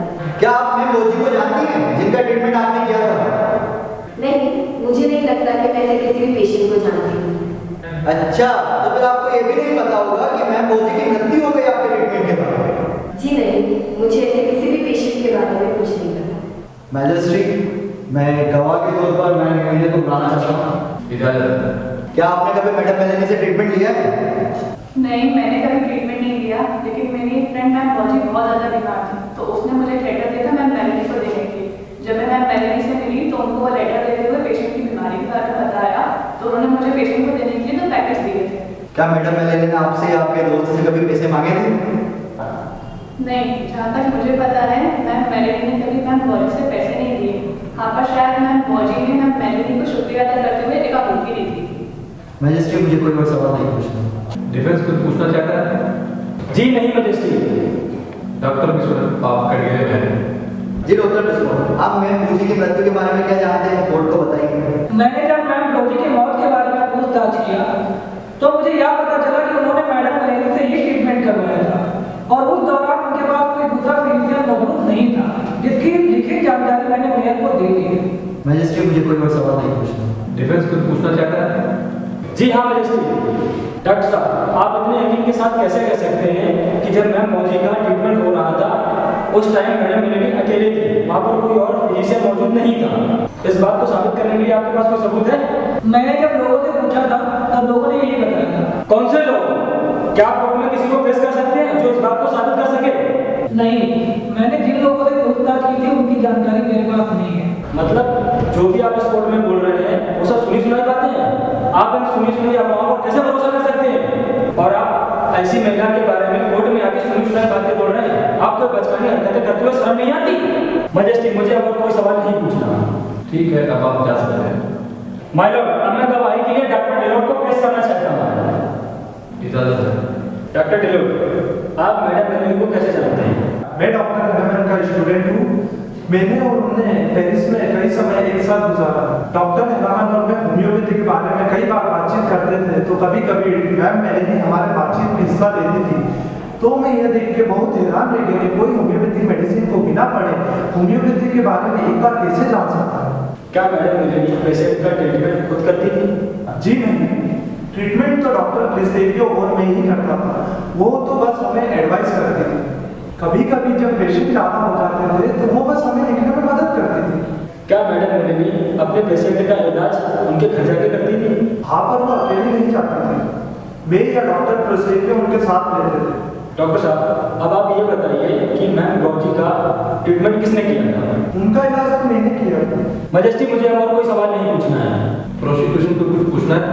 क्या आप मैम मोजी को जानती हैं, जिनका ट्रीटमेंट आपने किया था? नहीं, मुझे नहीं लगता कि मैं ऐसे किसी भी पेशेंट को जानती हूँ। अच्छा, तो फिर आपको ये भी नहीं पता होगा कि मैम मोजी की मृत्यु हो गई आपके ट्रीटमेंट के बाद? जी नहीं, मुझे ऐसे किसी भी पेशेंट के बारे में कुछ नहीं पता। मैजिस्ट्रेट, मैं गवाह के तौर पर मैं मेरे को बुलाना चाहता हूँ। इजाजत। क्या आपने कभी मैडम मेलनी से ट्रीटमेंट लिया है? नहीं, मैंने कभी ट्रीटमेंट नहीं लिया, लेकिन मेरी एक फ्रेंड मैम बहुत ज़्यादा बीमार थी, तो उसने मुझे एक लेटर दिया था मैम मेलनी को देने के लिए। जब मैं मैम मेलनी से मिली तो उनको वो लेटर देते हुए पेशेंट की बीमारी के बारे में बताया, तो उन्होंने मुझे पेशेंट को देने के लिए 2 पैकेट्स दिए थे। क्या मैडम मेलनी ने आपसे या आपके दोस्त से कभी पैसे मांगे थे? नहीं, जहाँ तक मुझे पता है मैम मेलनी ने कभी मैम बॉजी से पैसे नहीं लिए। हाँ, पर शायद मैम बॉजी ने मैम मेलनी को शुक्रिया अदा करते हुए एक आपूर्ति दी थी। मैजिस्ट्रेट, मुझे कोई और सवाल नहीं पूछना। डिफेंस कुछ पूछना चाहता है? जी नहीं मैजिस्ट्रेट। डॉक्टर विश्वनाथ, आप करिए। जी डॉक्टर विश्वनाथ, आप मैम मोजी की मृत्यु के बारे में क्या जानते हैं, कोर्ट को बताइए। मैंने जब मैम रोजी की मौत के बारे में पूछताछ किया तो मुझे यह पता चला कि उन्होंने मैडम मेलनी से ही ट्रीटमेंट करवाया था और उस दौरान उनके पास कोई दूसरा फिजिशियन मौजूद नहीं था, जिसकी लिखित जानकारी मैंने मेयर को दे दी है। मैजिस्ट्रेट, मुझे कोई और सवाल नहीं पूछना। डिफेंस कुछ पूछना चाहता है? जी हाँ मैजिस्ट्रेट। डॉक्टर साहब, आप इतने यकीन के साथ कैसे कह सकते हैं कि जब मैम मौजी का ट्रीटमेंट हो रहा था उस टाइम मैडम मेलनी अकेले थी, वहाँ पर कोई और फिजिशियन मौजूद नहीं था? इस बात को साबित करने के लिए आपके पास कोई सबूत है? मैंने जब लोगों से पूछा था तब लोगों ने यही बताया था। कौन से लोग? क्या आप कोर्ट में किसी को पेश कर सकते हैं जो इस बात को साबित कर सके? नहीं, मैंने जिन लोगों से पूछताछ की थी उनकी जानकारी मेरे पास नहीं है। मतलब जो भी आप इस कोर्ट में बोल रहे हैं वो सब सुनी सुनाई बातें हैं? आप इन सुनी सुनाई अफवाहों पर कैसे भरोसा कर सकते हैं? और आप ऐसी महिला के बारे में कोर्ट में आके सुनी सुनाई बातें बोल रहे हैं? आपको बचकानी हरकतें करते हुए शर्म नहीं आती? मैजिस्ट्रेट, मुझे अब कोई सवाल नहीं पूछना। ठीक है, अब आप जा सकते हैं। माय लॉर्ड, अब मैं गवाही के लिए डॉक्टर डेलोट को पेश करना चाहता हूँ। इजाजत है। डॉक्टर डेलोट, आप मैडम मेलनी को कैसे जानते हैं? मैं डॉक्टर हैनिमन का स्टूडेंट हूँ। मैंने और उन्होंने पेरिस में कई समय एक साथ गुजारा। डॉक्टर हैनिमन और मैं होम्योपैथी के बारे में कई बार बातचीत करते थे, तो कभी कभी मैम मेलनी हमारे बातचीत में हिस्सा लेती थी। तो मैं यह देख के बहुत हैरान रह गया कि कोई होम्योपैथी मेडिसिन को बिना पढ़े होम्योपैथी के बारे में एक बार कैसे जान सकता है। क्या मैडम मेलनी पेशेंट का ट्रीटमेंट खुद करती थी? जी नहीं, ट्रीटमेंट तो डॉक्टर क्रिस्टेलियो और मैं ही करता था। वो तो बस हमें एडवाइस करती थी। कभी कभी जब पेशेंट ज़्यादा हो जाते थे तो वो बस हमें लिखने में मदद करती थी। क्या मैडम मेलनी अपने पेशेंट का इलाज उनके घर जाके करती थी? हाँ, पर वो अकेले नहीं जाती थी। मैं या डॉक्टर क्रिस्टेलियो उनके साथ रहते थे। डॉक्टर साहब, अब आप ये बताइए कि मैम गौजी का ट्रीटमेंट किसने किया था? उनका इलाज तो मैंने किया। मजेस्टी मुझे और कोई सवाल नहीं पूछना है। प्रोसिक्यूशन को कुछ पूछना है?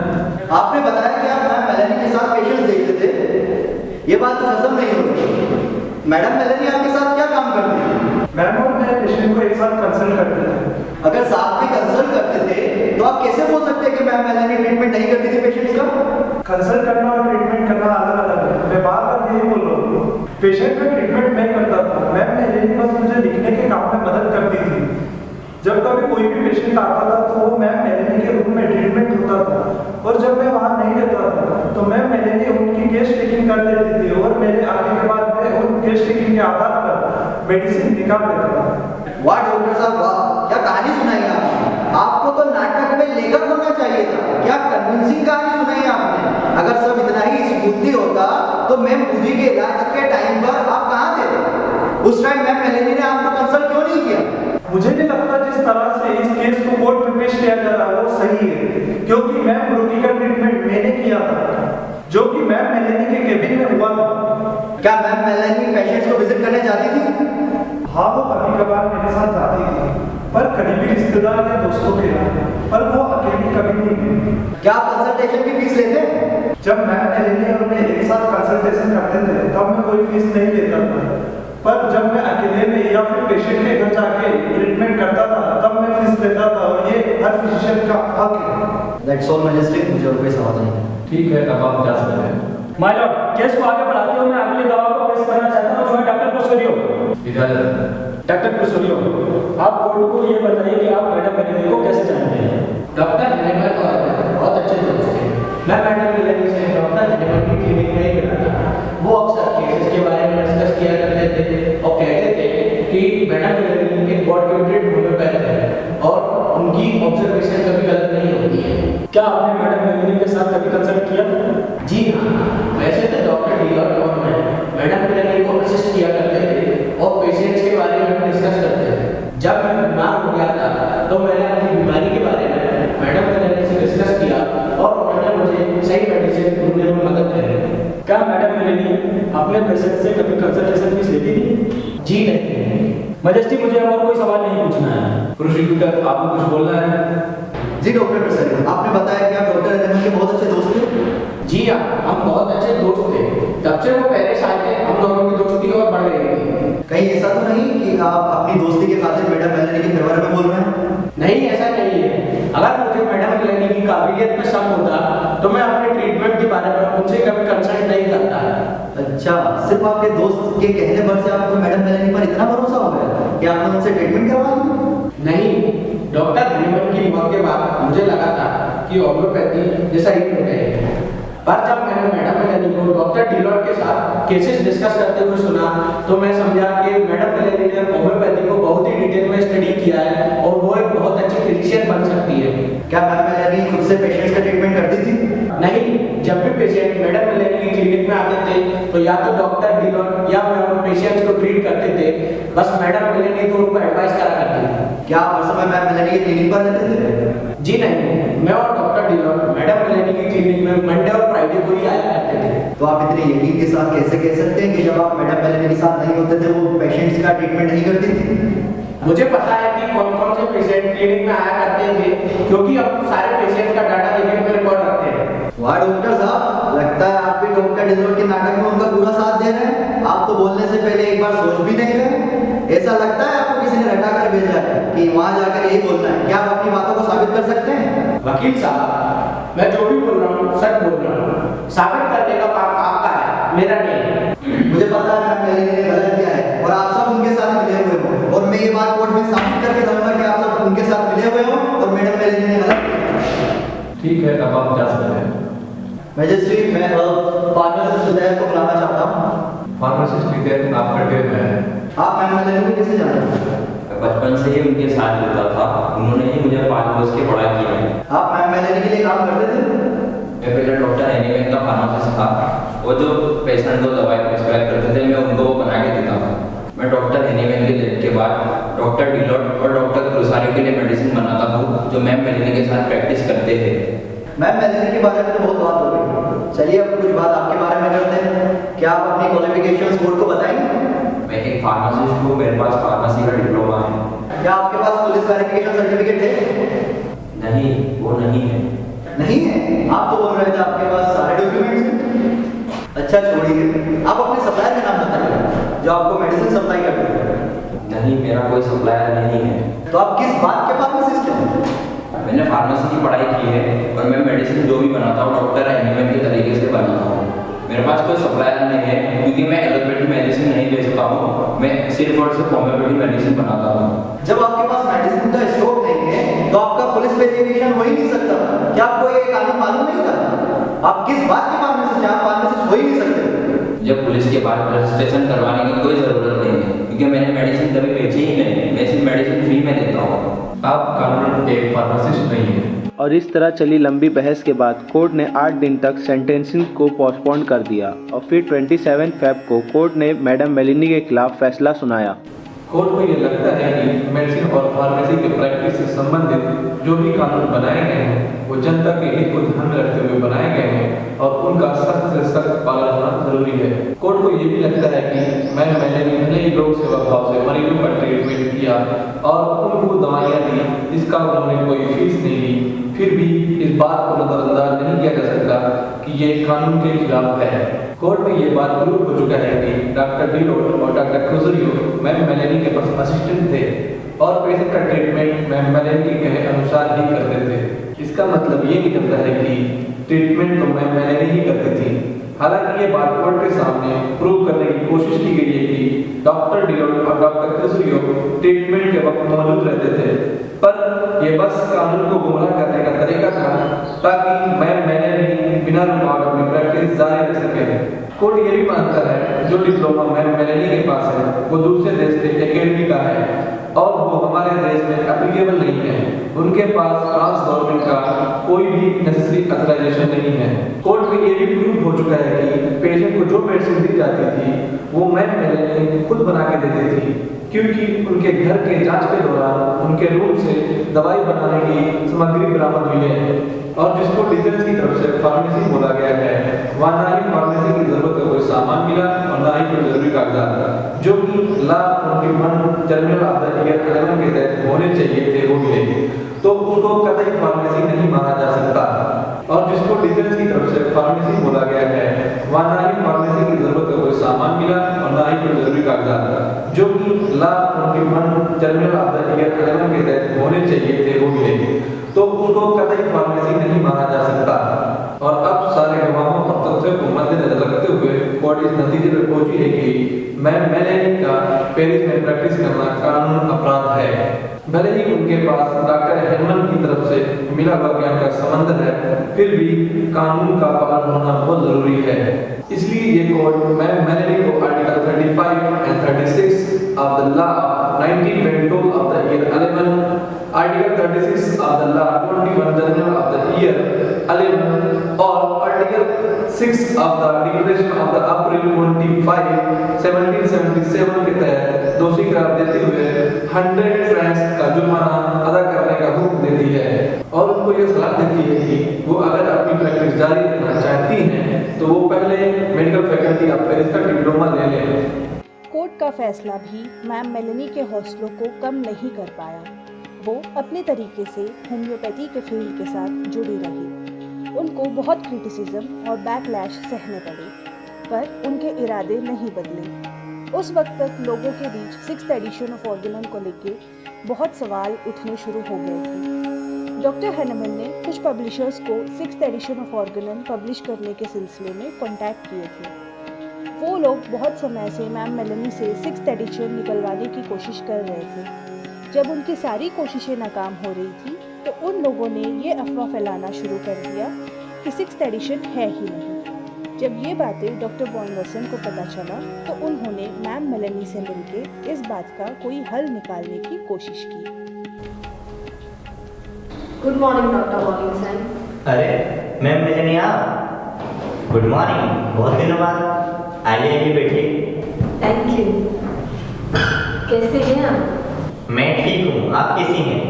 आपने बताया कि आप मैम मेलेनी के साथ पेशेंट्स देखते थे, ये बात तो हजम नहीं हो रही। मैडम मेलेनी आपके साथ क्या काम करती है? मैम और मैं पेशेंट को एक साथ कंसल्ट करते थे। अगर साथ में कंसल्ट करते थे तो आप कैसे बोल सकते हैं कि मैम मेलेनी ट्रीटमेंट नहीं करती थी पेशेंट्स का? कंसल्ट करना और ट्रीटमेंट करना अलग अलग है। मैं बार बार यही बोल रहा हूँ, पेशेंट का ट्रीटमेंट मैं करता था, मैम मेलेनी बस मुझे लिखने के काम में मदद करती थी। जब कभी कोई भी पेशेंट आता था तो वो मैम मेलेनी के रूम में ट्रीटमेंट होता था, और जब मैं वहाँ नहीं रहता था तो मैम मेलेनी उनकी केस टेकिंग कर देती थी, और मेरे आने के बाद मैं उन केस टेकिंग के आधार पर मेडिसिन निकाल देता था। वाह डॉक्टर साहब वाह, क्या कहानी सुनाई आपको तो नाटक में लेखक होना चाहिए था। क्या कन्विंसिंग कहानी सुनाई आपने। अगर सब इतना ही स्मूथली होता तो मैम बूजी के इलाज के टाइम पर आप कहाँ थे? उस टाइम मैम मेलेनी ने आपको कंसल्ट क्यों नहीं किया? मुझे नहीं लगता जिस तरह से इस केस को कोर्ट में पेश किया जा रहा है वो सही है, क्योंकि मैम रोगी का ट्रीटमेंट मैंने किया था, जो कि मैम मेलेनी के केबिन में हुआ था। क्या मैम मेलेनी पेशेंट्स को विजिट करने जाती थी? हाँ, वो कभी कभार मेरे साथ जाती थी, पर करीबी रिश्तेदार या दोस्तों के यहाँ, पर वो अकेली कभी नहीं गई। क्या आप कंसल्टेशन की फीस लेते हैं? जब मैम मेलेनी और मैं एक साथ कंसल्टेशन करते थे तब मैं कोई फीस नहीं लेता था, पर जब मैं अकेले में या फिर पेशेंट के घर जाके ट्रीटमेंट करता था तब मैं फीस लेता था, और ये हर फिजिशियन का हक है। दैट्स ऑल मैजिस्ट्रेट, मुझे और कोई सवाल नहीं है। ठीक है, अब आप जा सकते हैं। माय लॉर्ड, केस को आगे बढ़ाते हुए मैं अगली गवाह को पेश करना चाहता हूं, जो है डॉक्टर प्रोसोरियो। इजाजत। डॉक्टर प्रोसोरियो, आप कोर्ट को ये बताइए कि आप मैडम मेलेनी को कैसे जानते हैं? डॉक्टर हेनेमन और बहुत अच्छे दोस्त थे। मैं मैडम मेलेनी से डॉक्टर हेनेमन की क्लिनिक में ही मिला था। वो अक्सर केसेस के बारे में डिस्कस किया करते थे और कहते थे कि मैडम मेलेनी एक गॉड गिफ्टेड होम्योपैथ है और उनकी ऑब्जर्वेशन कभी गलत नहीं होती है। क्या आपने मैडम मेलेनी के साथ कभी कंसल्ट किया? जी हाँ, वैसे तो डॉक्टर डीलर और मैं मैडम मेलेनी को असिस्ट किया करते थे और पेशेंट्स के बारे में डिस्कस करते थे। जब मैं बीमार हो गया था तो मैंने अपनी बीमारी के बारे में मैडम मेलेनी से डिस्कस किया और उन्होंने मुझे सही मेडिसिन ढूंढने में मदद करी। क्या मैडम मेलेनी अपने पेशेंट से कभी कंसल्टेशन फीस लेती थी? जी नहीं। मजेस्टी, मुझे और कोई सवाल नहीं पूछना है। प्रोसिक्यूटर, आपको कुछ बोलना है? जी डॉक्टर सर, आपने बताया कि आप डॉक्टर हेनेमन के बहुत अच्छे दोस्त थे। जी हाँ, हम बहुत अच्छे दोस्त थे। तब से वो पेरिस आए थे, हम दोनों की दोस्ती और बढ़ गई थी। कहीं ऐसा तो नहीं कि आप अपनी दोस्ती के खातिर मैडम मेलेनी के फेवर में बोल रहे हैं? नहीं, ऐसा नहीं है। अगर मुझे मैडम मेलेनी की काबिलियत में शक होता तो मैं अपने ट्रीटमेंट के बारे में उनसे कभी कंसल्ट नहीं करता। अच्छा, सिर्फ आपके दोस्त के कहने पर से आपको मैडम मेलेनी पर इतना भरोसा हो गया कि आपने उनसे ट्रीटमेंट करवा लिया? नहीं, डॉक्टर हेनेमन की मौत के बाद मुझे लगा था कि होम्योपैथी जैसा ही हो गए, पर जब मैंने मैडम मेलेनी को डॉक्टर डीलर के साथ केसेस डिस्कस करते हुए सुना तो मैं समझा कि मैडम मेलेनी ने होम्योपैथी को बहुत ही डिटेल में स्टडी किया है और वो एक बहुत अच्छी फिजिशियन बन सकती है। क्या मैडम मेलेनी खुद से पेशेंट्स का ट्रीटमेंट करती थी? नहीं, जब भी पेशेंट मैडम मेलेनी की क्लिनिक में आते थे तो या तो डॉक्टर डीलर या मैं उन पेशेंट्स को ट्रीट करते थे, बस मैडम मेलेनी तो उनको एडवाइस करा करती थी। क्या आप हर समय मैम मेलेनी की क्लिनिक पर रहते थे? जी नहीं, मैं और डॉक्टर डीलर मैडम मेलेनी की क्लिनिक में मंडे और फ्राइडे को ही आया करते थे। तो आप इतने यकीन के साथ कैसे कह सकते हैं कि जब आप मैडम मेलेनी के साथ नहीं होते थे वो पेशेंट्स का ट्रीटमेंट नहीं करती थी? मुझे पता है कि कौन कौन से पेशेंट क्लिनिक में आया करते थे, क्योंकि अब सारे पेशेंट का डाटा लेके में रिकॉर्ड रखते हैं। वाह डॉक्टर साहब, लगता है आप भी डॉक्टर डीलर के नाटक में उनका पूरा साथ दे रहे हैं। आप तो बोलने से पहले एक बार सोच भी नहीं रहे। ऐसा लगता है आपको किसी ने रटा कर भेजा है कि वहाँ जाकर यही बोलना है। क्या आप अपनी बातों को साबित कर सकते हैं? वकील साहब, मैं जो भी बोल रहा हूँ सच बोल रहा हूँ। साबित करने का काम आपका है, मेरा नहीं। मुझे पता है मैम मेलेनी ने गलत किया है और आप सब उनके साथ मिले हुए हो, और मैं ये बात कोर्ट में साबित करके रहूंगा कि आप सब उनके साथ मिले हुए हो और मैडम मेलेनी ने गलत किया। ठीक है, अब आप जा सकते हैं। मैजिस्ट्रेट, मैं फार्मासिस्ट उदय को बुलाना चाहता हूँ। फार्मासिस्ट विद्या, आप कटे हुए हैं। आप मैम मेलेनी को कैसे जानते हैं? बचपन से ही उनके साथ रहता था, उन्होंने ही मुझे 5 वर्ष की पढ़ाई की है। आप मैम मेलेनी के लिए काम करते थे? मैं पहले डॉक्टर हेनेमन का फार्मासिस्ट था। वो जो पेशेंट को दवाई प्रिस्क्राइब करते थे मैं उनको वो बना के देता था। मैं डॉक्टर हेनेमन के डेथ के बाद डॉक्टर डीलॉट और डॉक्टर क्रोसारियो के लिए मेडिसिन बनाता था जो मैम मेलेनी के साथ प्रैक्टिस करते थे। मैम मेलेनी के बारे में तो बहुत बात हो गई, चलिए अब कुछ बात आपके बारे में करते हैं। क्या आप अपनी क्वालिफिकेशंस बोर्ड को बताएंगे? मैं एक फार्मासिस्ट हूँ, मेरे पास फार्मेसी का डिप्लोमा है। क्या आपके पास पुलिस वेरिफिकेशन सर्टिफिकेट है? नहीं, वो नहीं है। नहीं है? आप तो बोल रहे थे आपके पास सारे डॉक्यूमेंट्स हैं। अच्छा छोड़िए, आप अपने सप्लायर का नाम बताइए जो आपको मेडिसिन सप्लाई करते हैं। नहीं, मेरा कोई सप्लायर नहीं है। तो आप किस बात के फार्मासिस्ट हैं? मैंने फार्मेसी की पढ़ाई की है और मैं मेडिसिन जो भी बनाता हूँ डॉक्टर एनिमल के तरीके से बनाता हूँ। मेरे पास कोई सप्लायर नहीं है क्योंकि मैं एलोपैथिक मेडिसिन नहीं बेचता हूँ, मैं सिर्फ और सिर्फ होम्योपैथिक मेडिसिन बनाता हूँ। जब आपके पास मेडिसिन का स्टॉक नहीं है तो आपका पुलिस वेरिफिकेशन हो ही नहीं सकता। क्या आपको ये कानून मालूम नहीं था? आप किस बात के फार्मासिस्ट हैं? आप फार्मासिस्ट हो ही नहीं सकते। जब पुलिस के बाद रजिस्ट्रेशन करवाने की कोई ज़रूरत नहीं है क्योंकि मैंने मेडिसिन कभी बेची ही नहीं, मैं सिर्फ मेडिसिन फ्री में देता हूँ। आप कानून एक फार्मासिस्ट नहीं है। और इस तरह चली लंबी बहस के बाद कोर्ट ने 8 दिन तक सेंटेंसिंग को पोस्टपोन कर दिया और फिर 27 फ़रवरी को कोर्ट ने मैडम मेलिनी के खिलाफ फैसला सुनाया। कोर्ट को ये लगता है कि मेडिसिन और फार्मेसी के प्रैक्टिस से संबंधित जो भी कानून बनाए गए हैं वो जनता के हित को ध्यान में रखते हुए बनाए गए हैं और उनका सख्त से सख्त पालन होना जरूरी है। कोर्ट को ये भी लगता है कि मैंने भले ही लोक सेवा भाव से मरीजों का ट्रीटमेंट किया और उनको दवाइयाँ दी जिसका उन्होंने कोई फीस नहीं ली, फिर भी इस बात को नजरअंदाज नहीं किया जा सकता कि ये कानून के खिलाफ है। कोर्ट में ये बात प्रूव हो चुका है कि डॉक्टर डिलोट और डॉक्टर क्रूजरियो मैम मेलेनी के पास असिस्टेंट थे और पेशेंट का ट्रीटमेंट मैम मेलेनी के कहे अनुसार ही करते थे। इसका मतलब ये निकलता है कि ट्रीटमेंट तो मैम मेलेनी ही करती थी। हालांकि ये बात कोर्ट के सामने प्रूव करने की कोशिश की गई है कि डॉक्टर डिलोट और डॉक्टर क्रूजरियो ट्रीटमेंट के वक्त मौजूद रहते थे, पर ये बस कानून को गुमराह करने का तरीका था ताकि मैम मेलेनी बिना रुकावट अपनी प्रैक्टिस जारी रख सके। कोर्ट ये भी मानता है जो डिप्लोमा मैम मेलेनी के पास है वो दूसरे देश के एकेडमी का है और वो हमारे देश में एप्लीकेबल नहीं है। उनके पास फ्रांस गवर्नमेंट का कोई भी नेसेसरी ऑथराइजेशन नहीं है। कोर्ट में ये भी प्रूव हो चुका है कि पेशेंट को जो मेडिसिन दी जाती थी वो मैम मेलेनी खुद बना के देती थी क्योंकि उनके घर के जांच के दौरान उनके रूम से दवाई बनाने की सामग्री बरामद हुई है और जिसको डिफेंस की तरफ से फार्मेसी बोला गया है, वहाँ ना ही फार्मेसी की जरूरत का कोई सामान मिला और ना ही कोई जरूरी कागजात जो कि ला 21 जर्नल ऑफ द ईयर 11 के तहत होने चाहिए थे वो मिले, तो उसको कतई फार्मेसी नहीं माना जा सकता। और जिसको डिफेंस की तरफ से फार्मेसी बोला गया है, वहाँ ना ही फार्मेसी की जरूरत का कोई सामान मिला और ना ही कोई जरूरी कागजात जो कि ला 21 जर्नल ऑफ द ईयर 11 के तहत होने चाहिए थे वो मिले, तो उसको कतई फार्मेसी नहीं माना जा सकता। और अब सारे गवाहों और तथ्यों को मद्देनजर रखते हुए कोर्ट इस नतीजे पर पहुंची है कि मैम मेलेनी का पेरिस में प्रैक्टिस करना कानून अपराध है। भले ही उनके पास डॉक्टर हेनमन की तरफ से मिला हुआ ज्ञान का समंदर है, फिर भी कानून का पालन होना बहुत जरूरी है। इसलिए ये कोर्ट मैम मेलेनी को article 35 and 36 of the law 1922 of the year 11, article 36 of the law 21 general of the year 11 और article 6 of the declaration of the April 25 1777 के तहत दोषी करार देते हुए 100 फ्रैंक्स का जुर्माना अदा करने का हुक्म देती है और उनको ये सलाह देती है कि वो अगर अपनी प्रैक्टिस जारी रखना चाहती हैं तो वो पहले मेडिकल फैकल्टी ऑफ पेरिस का डिप्लोमा ले लें। कोर्ट का फैसला भी मैम मेलेनी के हौसलों को कम नहीं कर पाया। वो अपने तरीके से होम्योपैथी के फील्ड के साथ जुड़ी रही। उनको बहुत क्रिटिसिज्म और बैकलैश सहने पड़े, पर उनके इरादे नहीं बदले। उस वक्त तक लोगों के बीच 6th एडिशन ऑफ ऑर्गेनन को लेकर बहुत सवाल उठने शुरू हो गए थे। डॉक्टर हेनेमन ने कुछ पब्लिशर्स को 6th edition of Organon publish करने के सिलसिले में कॉन्टैक्ट किए थे। वो लोग बहुत समय से मैम मेलेनी से 6th एडिशन निकलवाने की कोशिश कर रहे थे। जब उनकी सारी कोशिशें नाकाम हो रही थी तो उन लोगों ने ये अफवाह फैलाना शुरू कर दिया कि 6th एडिशन है ही नहीं। जब ये बातें डॉक्टर बॉन्डवसन को पता चला तो उन्होंने मैम मेलेनी से मिलकर इस बात का कोई हल निकालने की कोशिश की। गुड मॉर्निंग डॉक्टर बॉन्डवसन। अरे मैम मेलेनी आप, गुड मॉर्निंग, बहुत दिनों बाद। आइए बैठिए। Thank you. कैसे हैं आप? मैं ठीक हूँ, आप कैसी हैं?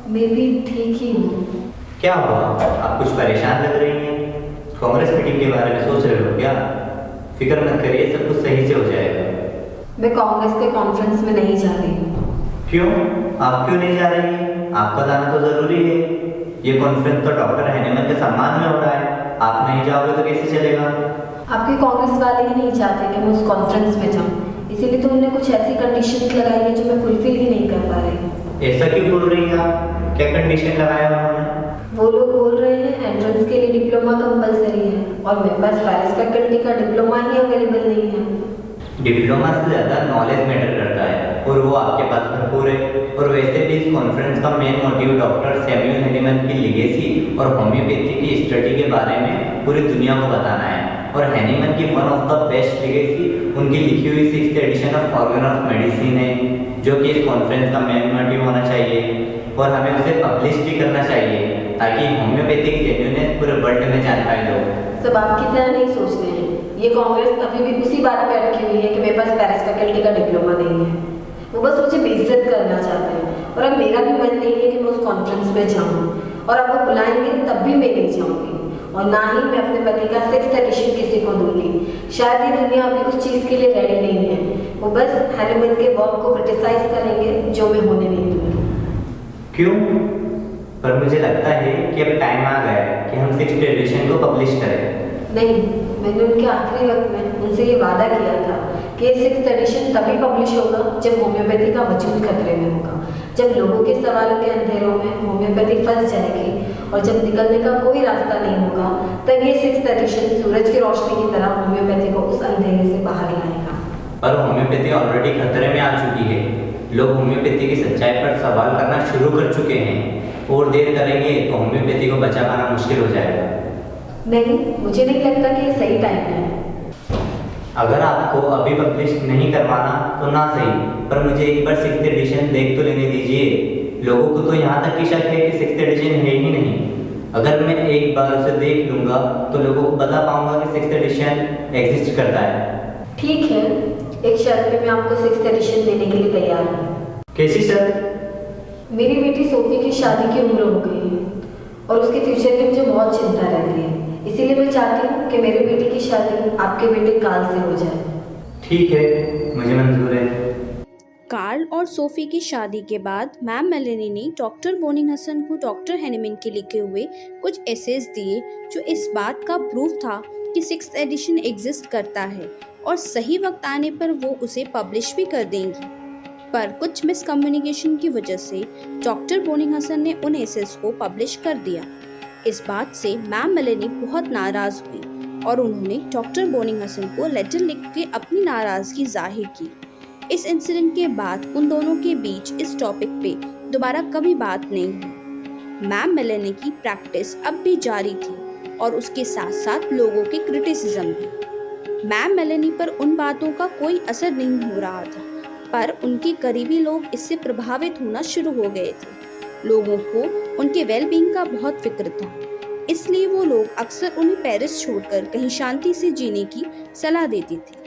मैं भी ठीक ही हूँ। क्या हुआ, आप कुछ परेशान लग रही हैं? कांग्रेस मीटिंग के बारे में सोच रहे हो क्या? फिक्र मत करिए, सब कुछ सही से हो जाएगा। मैं कांग्रेस के कॉन्फ्रेंस में नहीं जा रही हूँ। क्यों? आप क्यों नहीं जा रही हैं? आपका जाना तो जरूरी है। ये कॉन्फ्रेंस तो डॉक्टर हैनीमैन के सम्मान में हो रहा है, आप नहीं जाओगे तो कैसे चलेगा? आपके कांग्रेस वाले ही नहीं चाहते कि मैं उस कॉन्फ्रेंस में जाऊं, इसीलिए तो उन्होंने कुछ ऐसी कंडीशंस लगाई है जो मैं फुलफिल ही नहीं कर पा रही। ऐसा क्यों बोल रही हैं आप? क्या कंडीशन लगाया उन्होंने? वो लोग बोल रहे हैं एंट्रेंस के लिए डिप्लोमा कंपलसरी है और मेरे पास पेरिस फैकल्टी का डिप्लोमा ही अवेलेबल नहीं है। डिप्लोमा से ज़्यादा नॉलेज मैटर करता है और वो आपके पास भरपूर है। और वैसे भी इस कॉन्फ्रेंस का main motive doctor Samuel Hahnemann की लीगेसी और होम्योपैथी की स्टडी के बारे में पूरी दुनिया को बताना है। और हैनीमैन की one of the best legacy उनकी लिखी हुई 6th edition of organ of medicine है, जो कि इस कॉन्फ्रेंस का मेन मोटिव होना चाहिए और हमें उसे पब्लिश भी करना चाहिए ताकि होम्योपैथी की जेन्युइननेस पूरे वर्ल्ड में जान पाए लोग। सब आपकी तरह नहीं सोचते हैं। ये कांग्रेस अभी भी उसी बात पे अटकी हुई है कि मेरे पास पेरिस फैकल्टी का डिप्लोमा नहीं है। वो बस मुझे बेइज्जत करना चाहते हैं और अब मेरा भी मन नहीं है कि मैं उस कॉन्फ्रेंस में जाऊँ और अब वो बुलाएंगे तब भी मैं नहीं जाऊँगी और ना ही मैं अपने पति का 6th एडिशन किसी को दूंगी। शायद ये दुनिया अभी उस चीज़ के लिए रेडी नहीं है। वो बस हैनीमैन के वर्क को क्रिटिसाइज करेंगे जो मैं होने नहीं दूंगी। क्यों? पर मुझे लगता है कि अब टाइम आ गया है कि हम 6th एडिशन को पब्लिश करें। नहीं, मैंने उनके आखिरी वक्त में उनसे ये वादा किया था कि 6th एडिशन तभी पब्लिश होगा जब होम्योपैथी का वजूद खतरे में होगा, जब लोगों के सवालों के अंधेरों में होम्योपैथी फंस जाएगी और जब निकलने का कोई रास्ता नहीं होगा, तब ये 6th एडिशन सूरज की रोशनी की तरह होम्योपैथी को उस अंधेरे से बाहर लाएगा। पर होम्योपैथी ऑलरेडी खतरे में आ चुकी है। लोग होम्योपैथी की सच्चाई पर सवाल करना शुरू कर चुके हैं। और देर करेंगे तो होम्योपैथी को बचा पाना मुश्किल हो जाएगा। नहीं, मुझे नहीं लगता कि ये सही टाइम है। अगर आपको अभी पब्लिश नहीं करवाना तो ना सही, पर मुझे एक बार 6th एडिशन देख तो लेने दीजिए। लोगों को तो यहाँ तक की शक है कि 6th एडिशन है ही नहीं। अगर मैं एक बार उसे देख लूँगा तो लोगों को बता पाऊँगा कि 6th एडिशन एग्जिस्ट करता है। ठीक है, एक शर्त पे मैं आपको 6th एडिशन देने के लिए तैयार हूँ। कैसी शर्त? मेरी बेटी सोफी की शादी की उम्र हो गई है और उसके फ्यूचर की मुझे बहुत चिंता रहती है, इसीलिए मैं चाहती हूँ कि मेरी बेटी की शादी आपके बेटे कार्ल से हो जाए। ठीक है, मुझे मंजूर है। कार्ल और सोफी की शादी के बाद मैम मेलेनी ने डॉक्टर बोनिंगहसन को डॉक्टर हैनीमैन के लिखे हुए कुछ एसेज दिए जो इस बात का प्रूफ था कि 6th एडिशन एग्जिस्ट करता है और सही वक्त आने पर वो उसे पब्लिश भी कर देंगी। पर कुछ मिसकम्युनिकेशन की वजह से डॉक्टर बोनिंगहसन ने उन एसेज को पब्लिश कर दिया। इस बात से मैम मेलेनी बहुत नाराज हुई और उन्होंने डॉक्टर बोनिंगहसन को लेटर लिख के अपनी नाराजगी जाहिर की। इस इंसिडेंट के बाद उन दोनों के बीच इस टॉपिक पे दोबारा कभी बात नहीं हुई। मैम मेलेनी की प्रैक्टिस अब भी जारी थी और उसके साथ साथ लोगों के क्रिटिसिज्म भी। मैम मेलेनी पर उन बातों का कोई असर नहीं हो रहा था, पर उनके करीबी लोग इससे प्रभावित होना शुरू हो गए थे। लोगों को उनके वेलबींग का बहुत फिक्र था, इसलिए वो लोग अक्सर उन्हें पेरिस छोड़कर कहीं शांति से जीने की सलाह देते थे।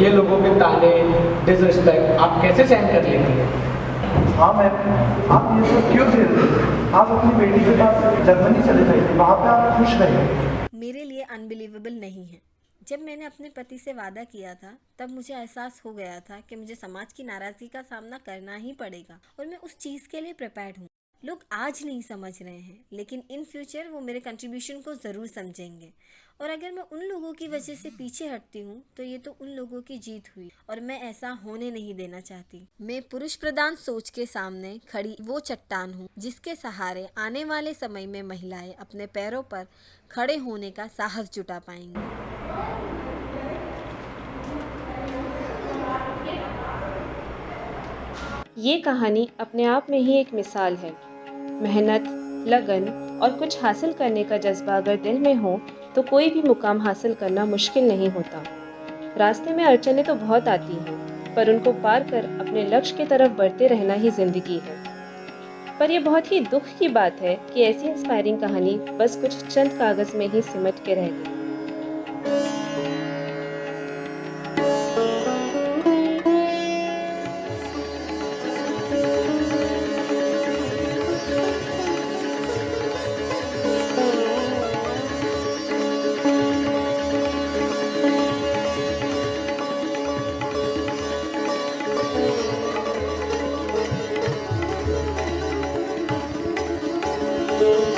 ये लोगों के ताने, डिसरिस्पेक्ट आप कैसे सहन कर लेती हैं? हाँ मैम, आप ये सब क्यों दे रहे हैं? आप अपनी बेटी के पास जर्मनी चले जाइए, वहाँ पे आप खुश रहिए। मेरे लिए अनबिलीवेबल नहीं है। जब मैंने अपने पति से वादा किया था तब मुझे एहसास हो गया था कि मुझे समाज की नाराज़गी का सामना करना ही पड़ेगा और मैं उस चीज़ के लिए प्रिपेयर्ड हूँ। लोग आज नहीं समझ रहे हैं, लेकिन इन फ्यूचर वो मेरे कंट्रीब्यूशन को ज़रूर समझेंगे। और अगर मैं उन लोगों की वजह से पीछे हटती हूँ तो ये तो उन लोगों की जीत हुई और मैं ऐसा होने नहीं देना चाहती। मैं पुरुष प्रधान सोच के सामने खड़ी वो चट्टान हूँ जिसके सहारे आने वाले समय में महिलाएं अपने पैरों पर खड़े होने का साहस जुटा पाएंगी। ये कहानी अपने आप में ही एक मिसाल है। मेहनत, लगन और कुछ हासिल करने का जज्बा अगर दिल में हो तो कोई भी मुकाम हासिल करना मुश्किल नहीं होता। रास्ते में अड़चनें तो बहुत आती हैं, पर उनको पार कर अपने लक्ष्य की तरफ बढ़ते रहना ही जिंदगी है। पर यह बहुत ही दुख की बात है कि ऐसी इंस्पायरिंग कहानी बस कुछ चंद कागज में ही सिमट के रह गई। है।